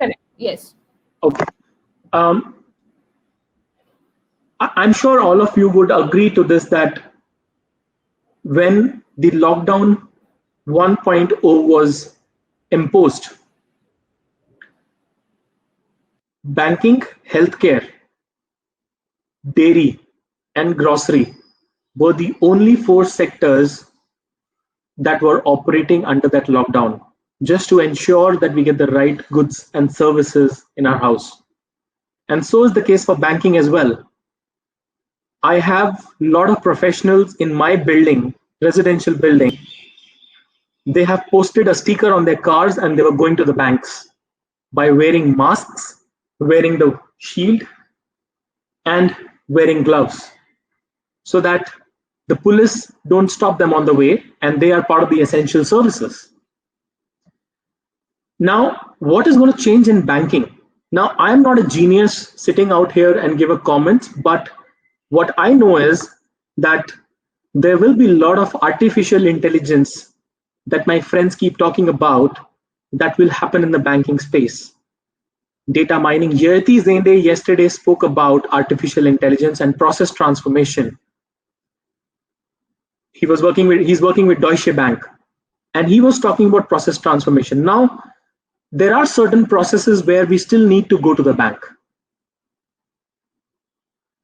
Correct. Yes. Okay. I'm sure all of you would agree to this, that when the lockdown 1.0 was imposed, banking, healthcare, dairy, and grocery were the only 4 sectors that were operating under that lockdown, just to ensure that we get the right goods and services in our house. And so is the case for banking as well. I have a lot of professionals in my building, residential building. They have posted a sticker on their cars and they were going to the banks by wearing masks, wearing the shield, and wearing gloves, so that the police don't stop them on the way and they are part of the essential services. Now, what is going to change in banking? Now, I'm not a genius sitting out here and give a comment, but what I know is that there will be a lot of artificial intelligence that my friends keep talking about that will happen in the banking space. Data mining. Jayati Zende yesterday spoke about artificial intelligence and process transformation. He's working with Deutsche Bank, and he was talking about process transformation. Now, there are certain processes where we still need to go to the bank.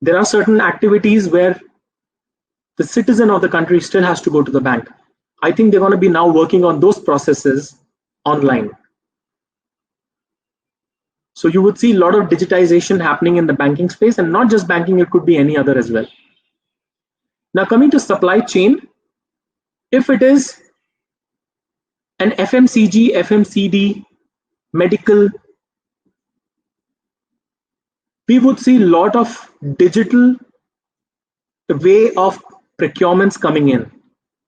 There are certain activities where the citizen of the country still has to go to the bank. I think they're going to be now working on those processes online. So you would see a lot of digitization happening in the banking space, and not just banking, it could be any other as well. Now, coming to supply chain, if it is an FMCG, FMCD, medical, we would see a lot of digital way of procurements coming in.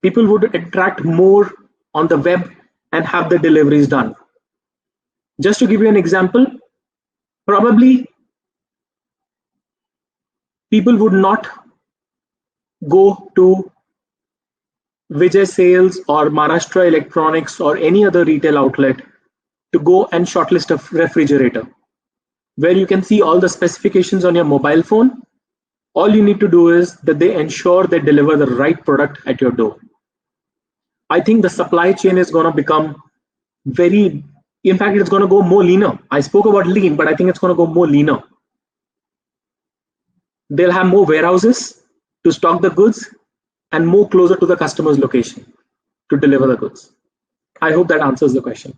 People would interact more on the web and have the deliveries done. Just to give you an example, probably people would not go to Vijay Sales or Maharashtra Electronics or any other retail outlet to go and shortlist a refrigerator, where you can see all the specifications on your mobile phone. All you need to do is that they ensure they deliver the right product at your door. I think the supply chain is going to become in fact, it's going to go more leaner. I spoke about lean, but I think it's going to go more leaner. They'll have more warehouses to stock the goods and more closer to the customer's location to deliver the goods. I hope that answers the question.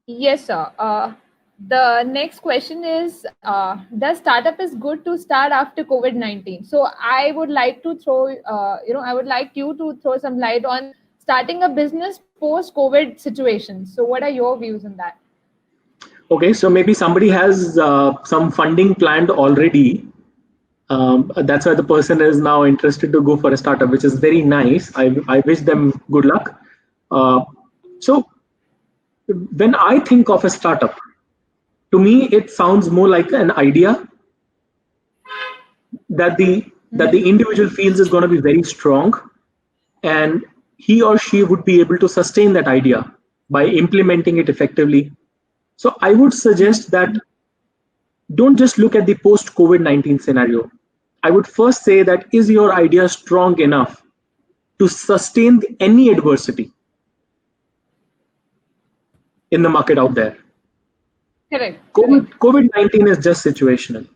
Yes, sir. The next question is, the startup is good to start after COVID-19. So I would like to throw, I would like you to throw some light on starting a business post-COVID situation. So what are your views on that? Okay, so maybe somebody has some funding planned already. That's why the person is now interested to go for a startup, which is very nice. I wish them good luck. So when I think of a startup, to me it sounds more like an idea that the individual feels is going to be very strong, and he or she would be able to sustain that idea by implementing it effectively. So I would suggest that don't just look at the post COVID-19 scenario. I would first say that, is your idea strong enough to sustain any adversity in the market out there? Correct. COVID-19 is just situational.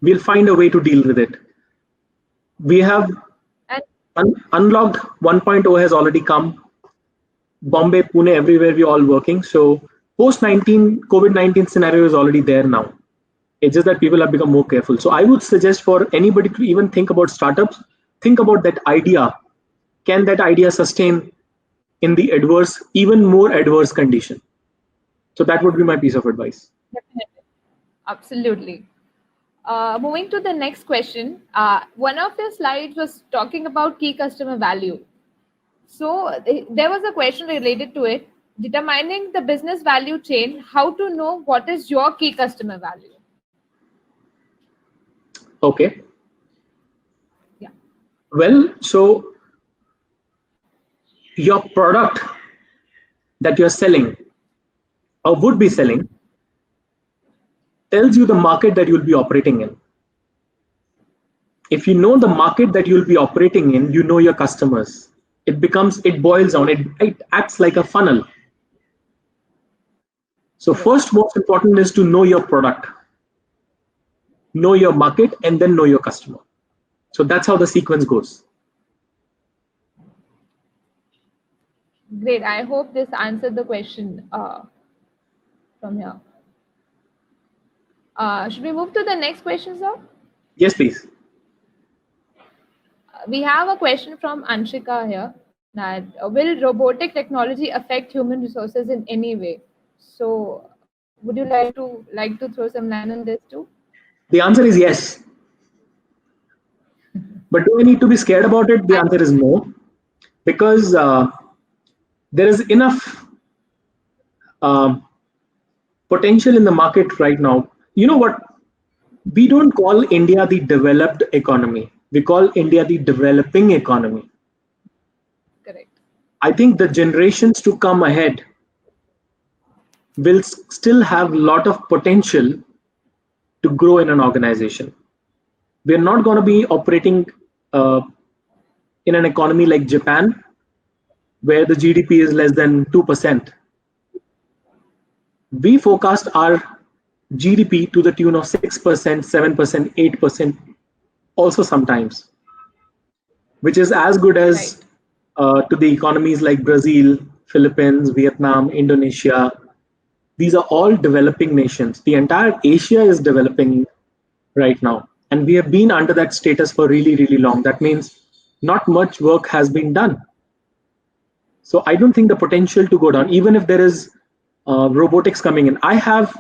We'll find a way to deal with it. We have Unlocked 1.0 has already come. Bombay, Pune, everywhere we're all working. So COVID-19 scenario is already there now. It's just that people have become more careful. So I would suggest for anybody to even think about startups, think about that idea. Can that idea sustain in the even more adverse condition? So that would be my piece of advice. Definitely. Absolutely. Moving to the next question. One of your slides was talking about key customer value. So there was a question related to it. Determining the business value chain, how to know what is your key customer value? Okay. Yeah. Well, so your product that you're selling or would be selling tells you the market that you'll be operating in. If you know the market that you'll be operating in, you know your customers. It boils down, it acts like a funnel. So first, most important is to know your product, know your market, and then know your customer. So that's how the sequence goes. Great. I hope this answered the question from here. Should we move to the next question, sir? Yes, please. We have a question from Anshika here. That will robotic technology affect human resources in any way? So, would you like to throw some light on this too? The answer is yes. But do I need to be scared about it? The answer is no, because there is enough potential in the market right now. You know what? We don't call India the developed economy. We call India the developing economy. Correct. I think the generations to come ahead will still have a lot of potential to grow in an organization. We're not going to be operating in an economy like Japan, where the GDP is less than 2%. We forecast our GDP to the tune of 6%, 7%, 8%, also sometimes, which is as good as to the economies like Brazil, Philippines, Vietnam, Indonesia. These are all developing nations. The entire Asia is developing right now. And we have been under that status for really, really long. That means not much work has been done. So I don't think the potential to go down, even if there is robotics coming in. I have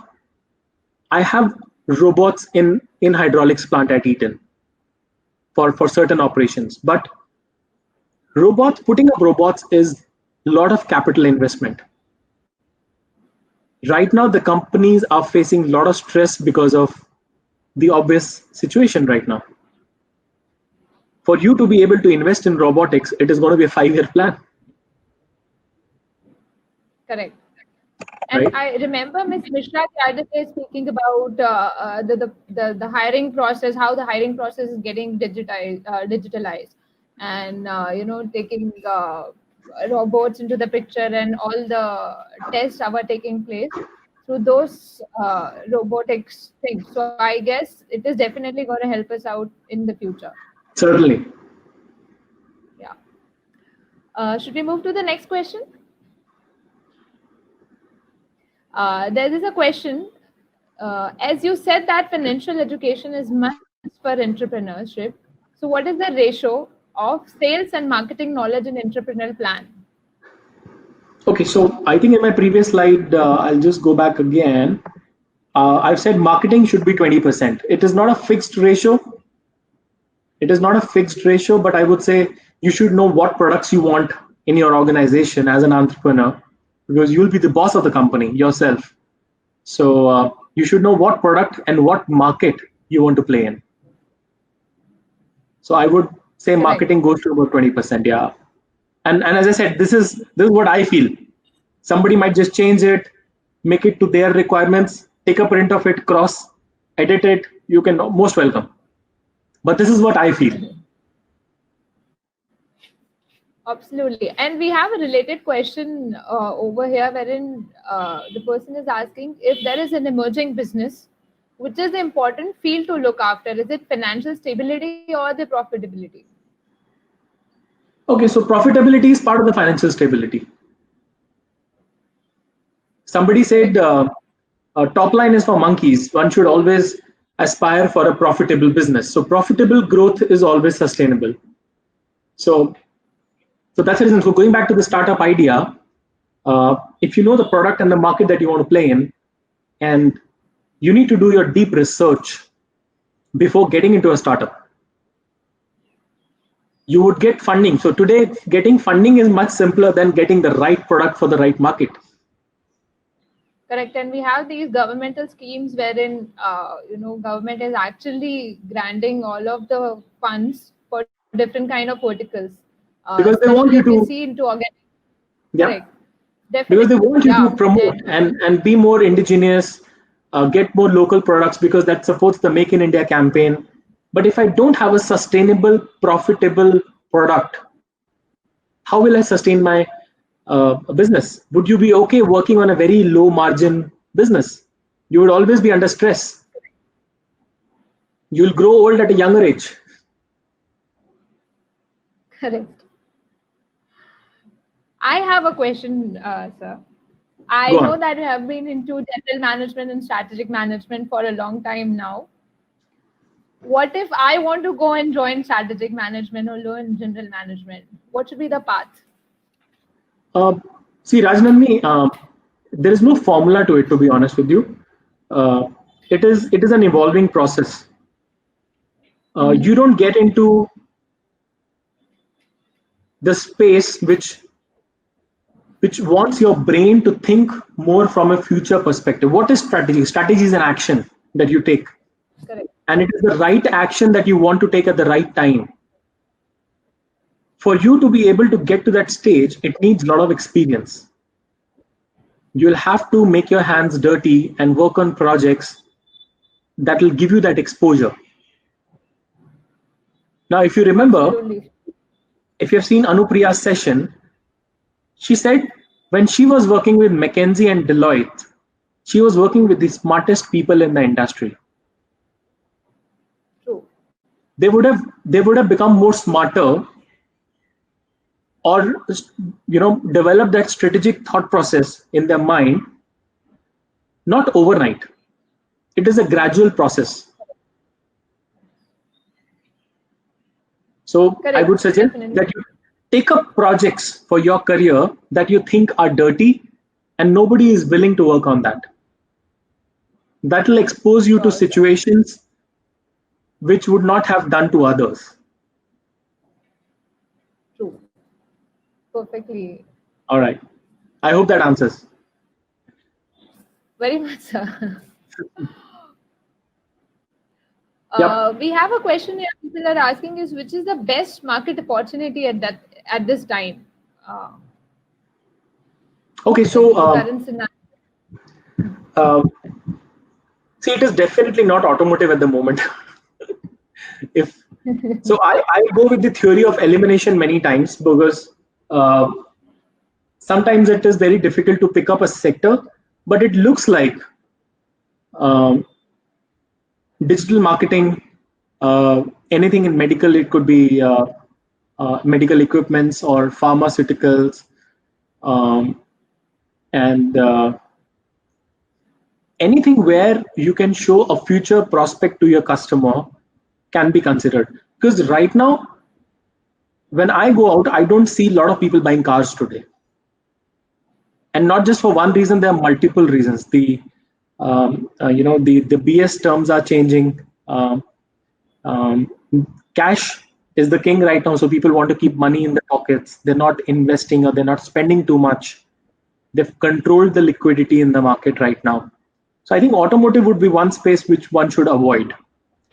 robots in hydraulics plant at Eaton for certain operations. But putting up robots is a lot of capital investment. Right now, the companies are facing a lot of stress because of the obvious situation right now. For you to be able to invest in robotics, it is going to be a 5-year plan. Correct. And right. I remember Ms. Mishra the other day speaking about the hiring process, how the hiring process is getting digitalized, and taking robots into the picture, and all the tests are taking place through those robotics things. So I guess it is definitely going to help us out in the future. Certainly. Yeah. Should we move to the next question? There is a question. As you said that financial education is must for entrepreneurship. So what is the ratio of sales and marketing knowledge in entrepreneurial plan? Okay, so I think in my previous slide, I'll just go back again. I've said marketing should be 20%. It is not a fixed ratio. It is not a fixed ratio, but I would say you should know what products you want in your organization as an entrepreneur, because you'll be the boss of the company yourself. So you should know what product and what market you want to play in. So I would say marketing goes to about 20%. Yeah. And as I said, this is what I feel. Somebody might just change it, make it to their requirements, take a print of it, cross, edit it. You can most welcome. But this is what I feel. Absolutely. And we have a related question over here, wherein the person is asking if there is an emerging business, which is the important field to look after. Is it financial stability or the profitability? Okay, so profitability is part of the financial stability. Somebody said top line is for monkeys. One should always aspire for a profitable business. So profitable growth is always sustainable. So that's the reason. So going back to the startup idea, if you know the product and the market that you want to play in, and you need to do your deep research before getting into a startup, you would get funding. So today, getting funding is much simpler than getting the right product for the right market. Correct. And we have these governmental schemes wherein, government is actually granting all of the funds for different kind of verticals. Because they want you to see into organic. Yeah. Correct. Definitely. Because they want you to promote and be more indigenous, get more local products, because that supports the Make in India campaign. But if I don't have a sustainable, profitable product, how will I sustain my business? Would you be okay working on a very low margin business? You would always be under stress. You'll grow old at a younger age. Correct. I have a question, sir. I know that you have been into general management and strategic management for a long time now. What if I want to go and join strategic management or learn general management? What should be the path? See, Rajnandni, there is no formula to it, to be honest with you. It is an evolving process. You don't get into the space which wants your brain to think more from a future perspective. What is strategy? Strategy is an action that you take. Correct. And it is the right action that you want to take at the right time. For you to be able to get to that stage, it needs a lot of experience. You'll have to make your hands dirty and work on projects that will give you that exposure. Now, if you remember, Absolutely. if you've seen Anupriya's session, she said when she was working with McKinsey and Deloitte, she was working with the smartest people in the industry. True. They would have become more smarter, or develop that strategic thought process in their mind, not overnight. It is a gradual process. So Correct. I would suggest Definitely. that you take up projects for your career that you think are dirty and nobody is willing to work on that. That will expose you to situations which would not have done to others. True. Perfectly. All right. I hope that answers. Very much, sir. Yep. We have a question here. People are asking is which is the best market opportunity at this time? Okay, so current scenario. see, it is definitely not automotive at the moment. So I go with the theory of elimination many times, because sometimes it is very difficult to pick up a sector, but it looks like digital marketing, anything in medical. It could be medical equipments or pharmaceuticals, and anything where you can show a future prospect to your customer can be considered. Because right now, when I go out, I don't see a lot of people buying cars today. And not just for one reason, there are multiple reasons. The The BS terms are changing. Um, Cash is the king right now, so people want to keep money in their pockets. They're not investing or they're not spending too much. They've controlled the liquidity in the market right now. So I think automotive would be one space which one should avoid.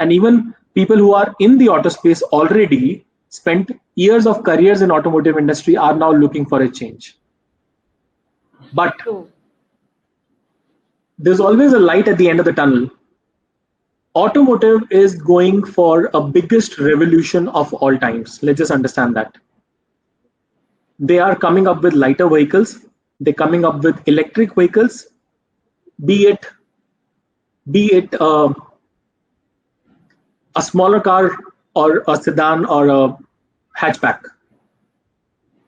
And even people who are in the auto space already spent years of careers in automotive industry are now looking for a change. But True. there's always a light at the end of the tunnel. Automotive is going for a biggest revolution of all times. Let's just understand that. They are coming up with lighter vehicles. They're coming up with electric vehicles, be it a smaller car or a sedan or a hatchback.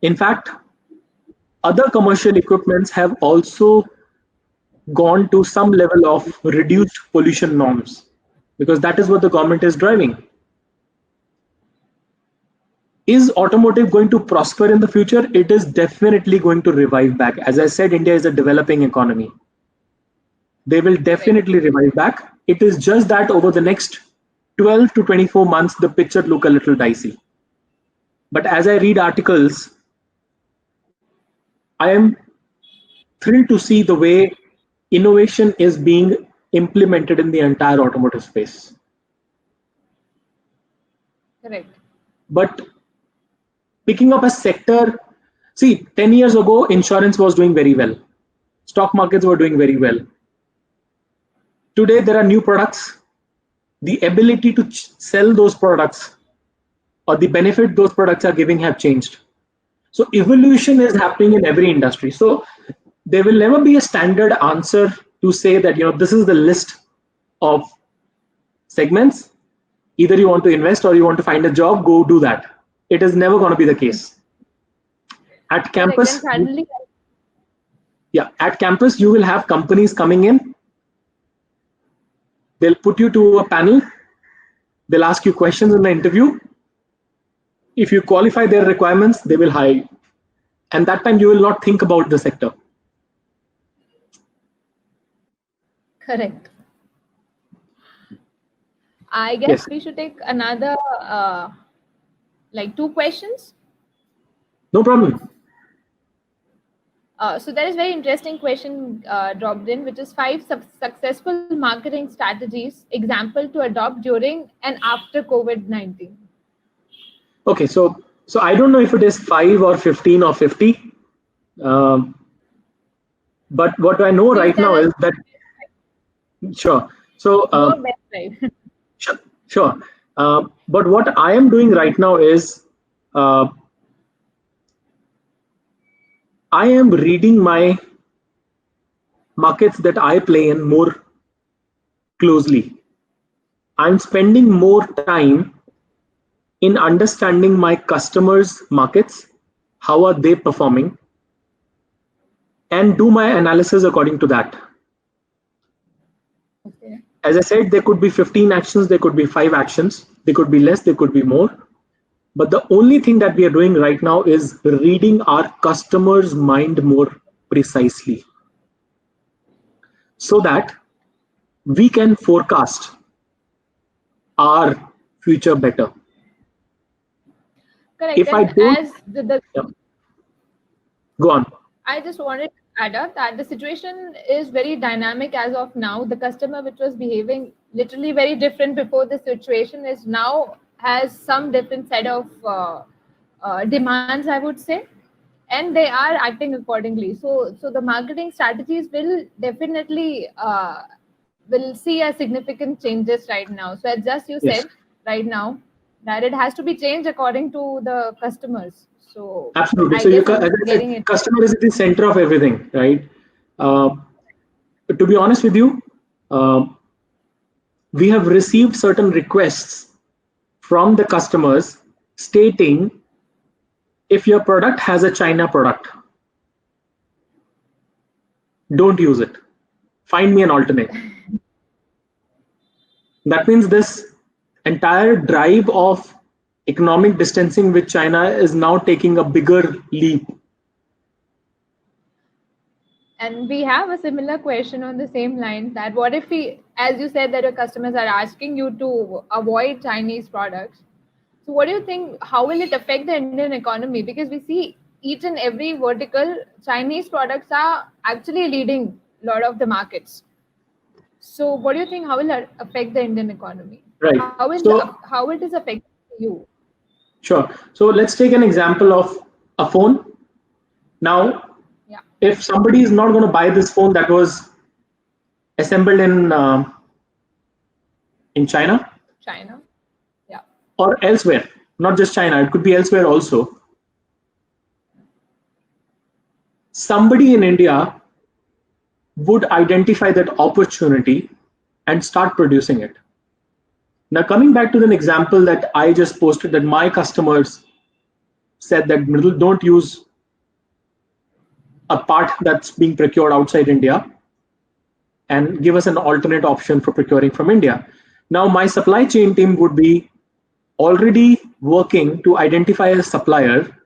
In fact, other commercial equipments have also gone to some level of reduced pollution norms, because that is what the government is driving. Is automotive going to prosper in the future? It is definitely going to revive back. As I said, India is a developing economy. They will definitely revive back. It is just that over the next 12 to 24 months, the picture look a little dicey. But as I read articles, I am thrilled to see the way innovation is being implemented in the entire automotive space. Correct. But picking up a sector, see, 10 years ago, insurance was doing very well. Stock markets were doing very well. Today, there are new products. The ability to sell those products or the benefit those products are giving have changed. So evolution is happening in every industry. So there will never be a standard answer to say that, this is the list of segments. Either you want to invest or you want to find a job, go do that. It is never going to be the case. At campus, at campus, you will have companies coming in. They'll put you to a panel. They'll ask you questions in the interview. If you qualify their requirements, they will hire you. And that time you will not think about the sector. Correct. I guess we should take another, 2 questions. No problem. So there is very interesting question dropped in, which is 5 successful marketing strategies, example to adopt during and after COVID-19. Okay, so I don't know if it is 5 or 15 or 50. But what I know right now is that, sure. So, sure. But what I am doing right now is, I am reading my markets that I play in more closely. I'm spending more time in understanding my customers' markets, how are they performing, and do my analysis according to that. Okay. As I said, there could be 15 actions, there could be 5 actions, there could be less, there could be more. But the only thing that we are doing right now is reading our customers' mind more precisely, so that we can forecast our future better. Correct. If I don't, go on. I just wanted to add up that the situation is very dynamic as of now. The customer which was behaving literally very different before the situation is now has some different set of demands, I would say, and they are acting accordingly. So the marketing strategies will definitely will see a significant changes right now. So as just you said right now, that it has to be changed according to the customers. So absolutely. So customer is at the center of everything, right? To be honest with you, we have received certain requests from the customers stating, if your product has a China product, don't use it. Find me an alternate. That means this entire drive of economic distancing with China is now taking a bigger leap. And we have a similar question on the same line, that what if we, as you said, that your customers are asking you to avoid Chinese products. So what do you think, how will it affect the Indian economy? Because we see each and every vertical, Chinese products are actually leading a lot of the markets. So what do you think, how will it affect the Indian economy? Right. How it is affecting you? Sure. So let's take an example of a phone. Now, if somebody is not going to buy this phone that was assembled in China, or elsewhere, not just China, it could be elsewhere also. Somebody in India would identify that opportunity and start producing it. Now, coming back to the example that I just posted, that my customers said that don't use a part that's being procured outside India and give us an alternate option for procuring from India. Now, my supply chain team would be already working to identify a supplier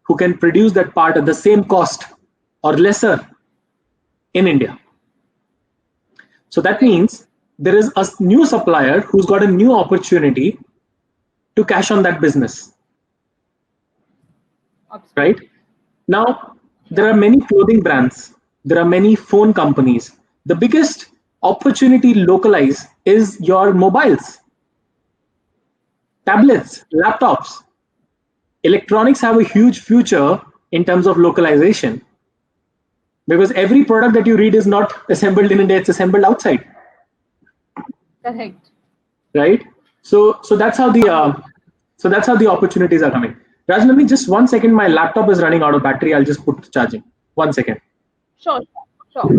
who can produce that part at the same cost or lesser in India. So that means there is a new supplier who's got a new opportunity to cash on that business. Right? Now, there are many clothing brands, there are many phone companies. The biggest opportunity localize is your mobiles, tablets, laptops. Electronics have a huge future in terms of localization, because every product that you read is not assembled in India, it's assembled outside. Correct. Right? So that's how the opportunities are coming. Raj, let me just 1 second. My laptop is running out of battery. I'll just put charging. 1 second. Sure. Yeah.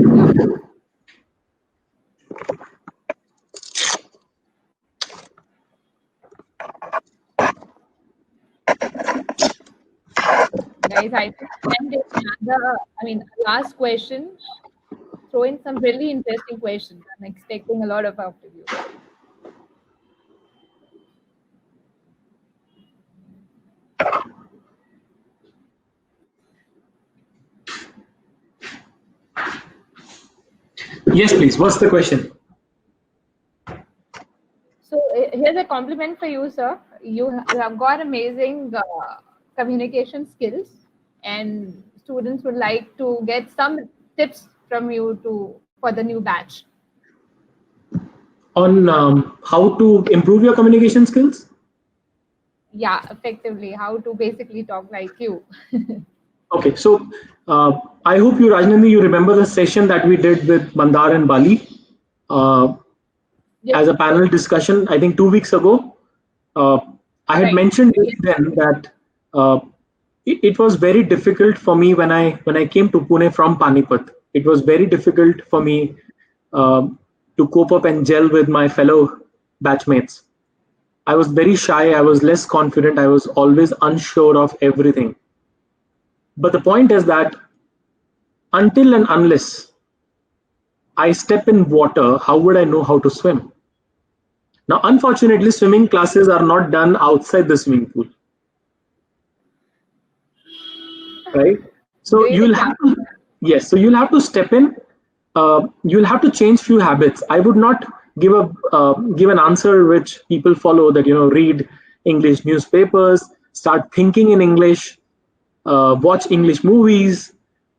Guys, I think last question. Throw in some really interesting questions. I'm expecting a lot of out of you. Yes, please. What's the question? So here's a compliment for you, sir. You have got amazing communication skills, and students would like to get some tips from you for the new batch. On how to improve your communication skills? Yeah, effectively, how to basically talk like you. Okay, so I hope you, Rajnandi, you remember the session that we did with Mandar and Bali as a panel discussion, I think 2 weeks ago. I had mentioned then that it was very difficult for me when I came to Pune from Panipat. It was very difficult for me to cope up and gel with my fellow batchmates. I was very shy. I was less confident. I was always unsure of everything. But the point is that until and unless I step in water, how would I know how to swim? Now, unfortunately, swimming classes are not done outside the swimming pool. Right? So you'll have to, yes, so you'll have to step in. You'll have to change few habits. I would not give an answer which people follow, that read English newspapers, start thinking in English, watch English movies,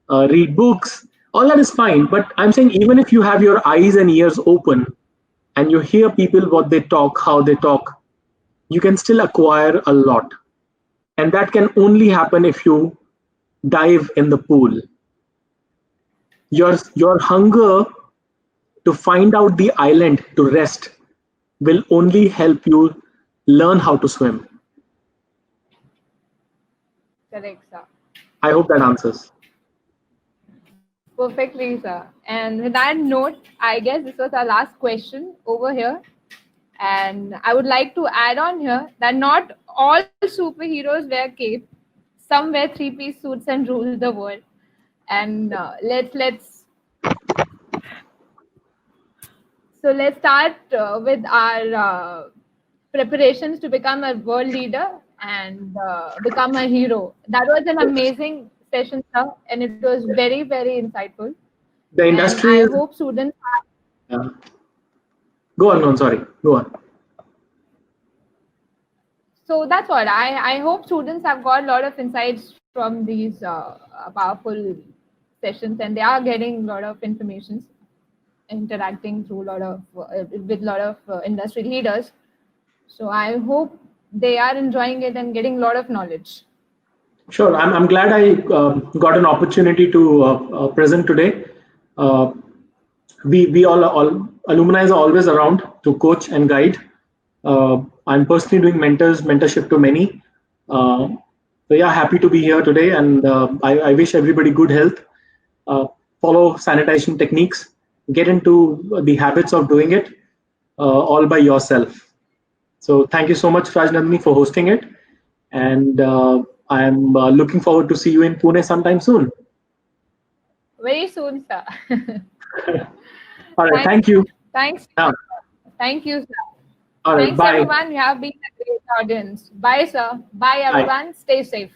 read books. All that is fine, but I'm saying even if you have your eyes and ears open and you hear people, what they talk, how they talk, you can still acquire a lot. And that can only happen if you dive in the pool. Your hunger to find out the island to rest will only help you learn how to swim. Correct, sir. I hope that answers. Perfectly, sir. And with that note, I guess this was our last question over here. And I would like to add on here that not all superheroes wear cape. Some wear three-piece suits and rule the world. And let's start with our preparations to become a world leader and become a hero. That was an amazing session, sir, and it was very, very insightful. The industry and is. I hope students. Go on. Sorry. Go on. So that's all. I hope students have got a lot of insights from these powerful sessions, and they are getting a lot of information, interacting through a lot of with a lot of industry leaders. So I hope they are enjoying it and getting a lot of knowledge. Sure. I'm glad I got an opportunity to present today. We all alumni are always around to coach and guide. I'm personally doing mentorship to many. So yeah, happy to be here today, and I wish everybody good health. Follow sanitation techniques. Get into the habits of doing it all by yourself. So thank you so much, Rajnandini, for hosting it, and I'm looking forward to see you in Pune sometime soon. Very soon, sir. All right, thank you. Thanks. Thank you, sir. All right, Thanks, bye. everyone. You have been a great audience. Bye, sir. Bye, everyone. Stay safe.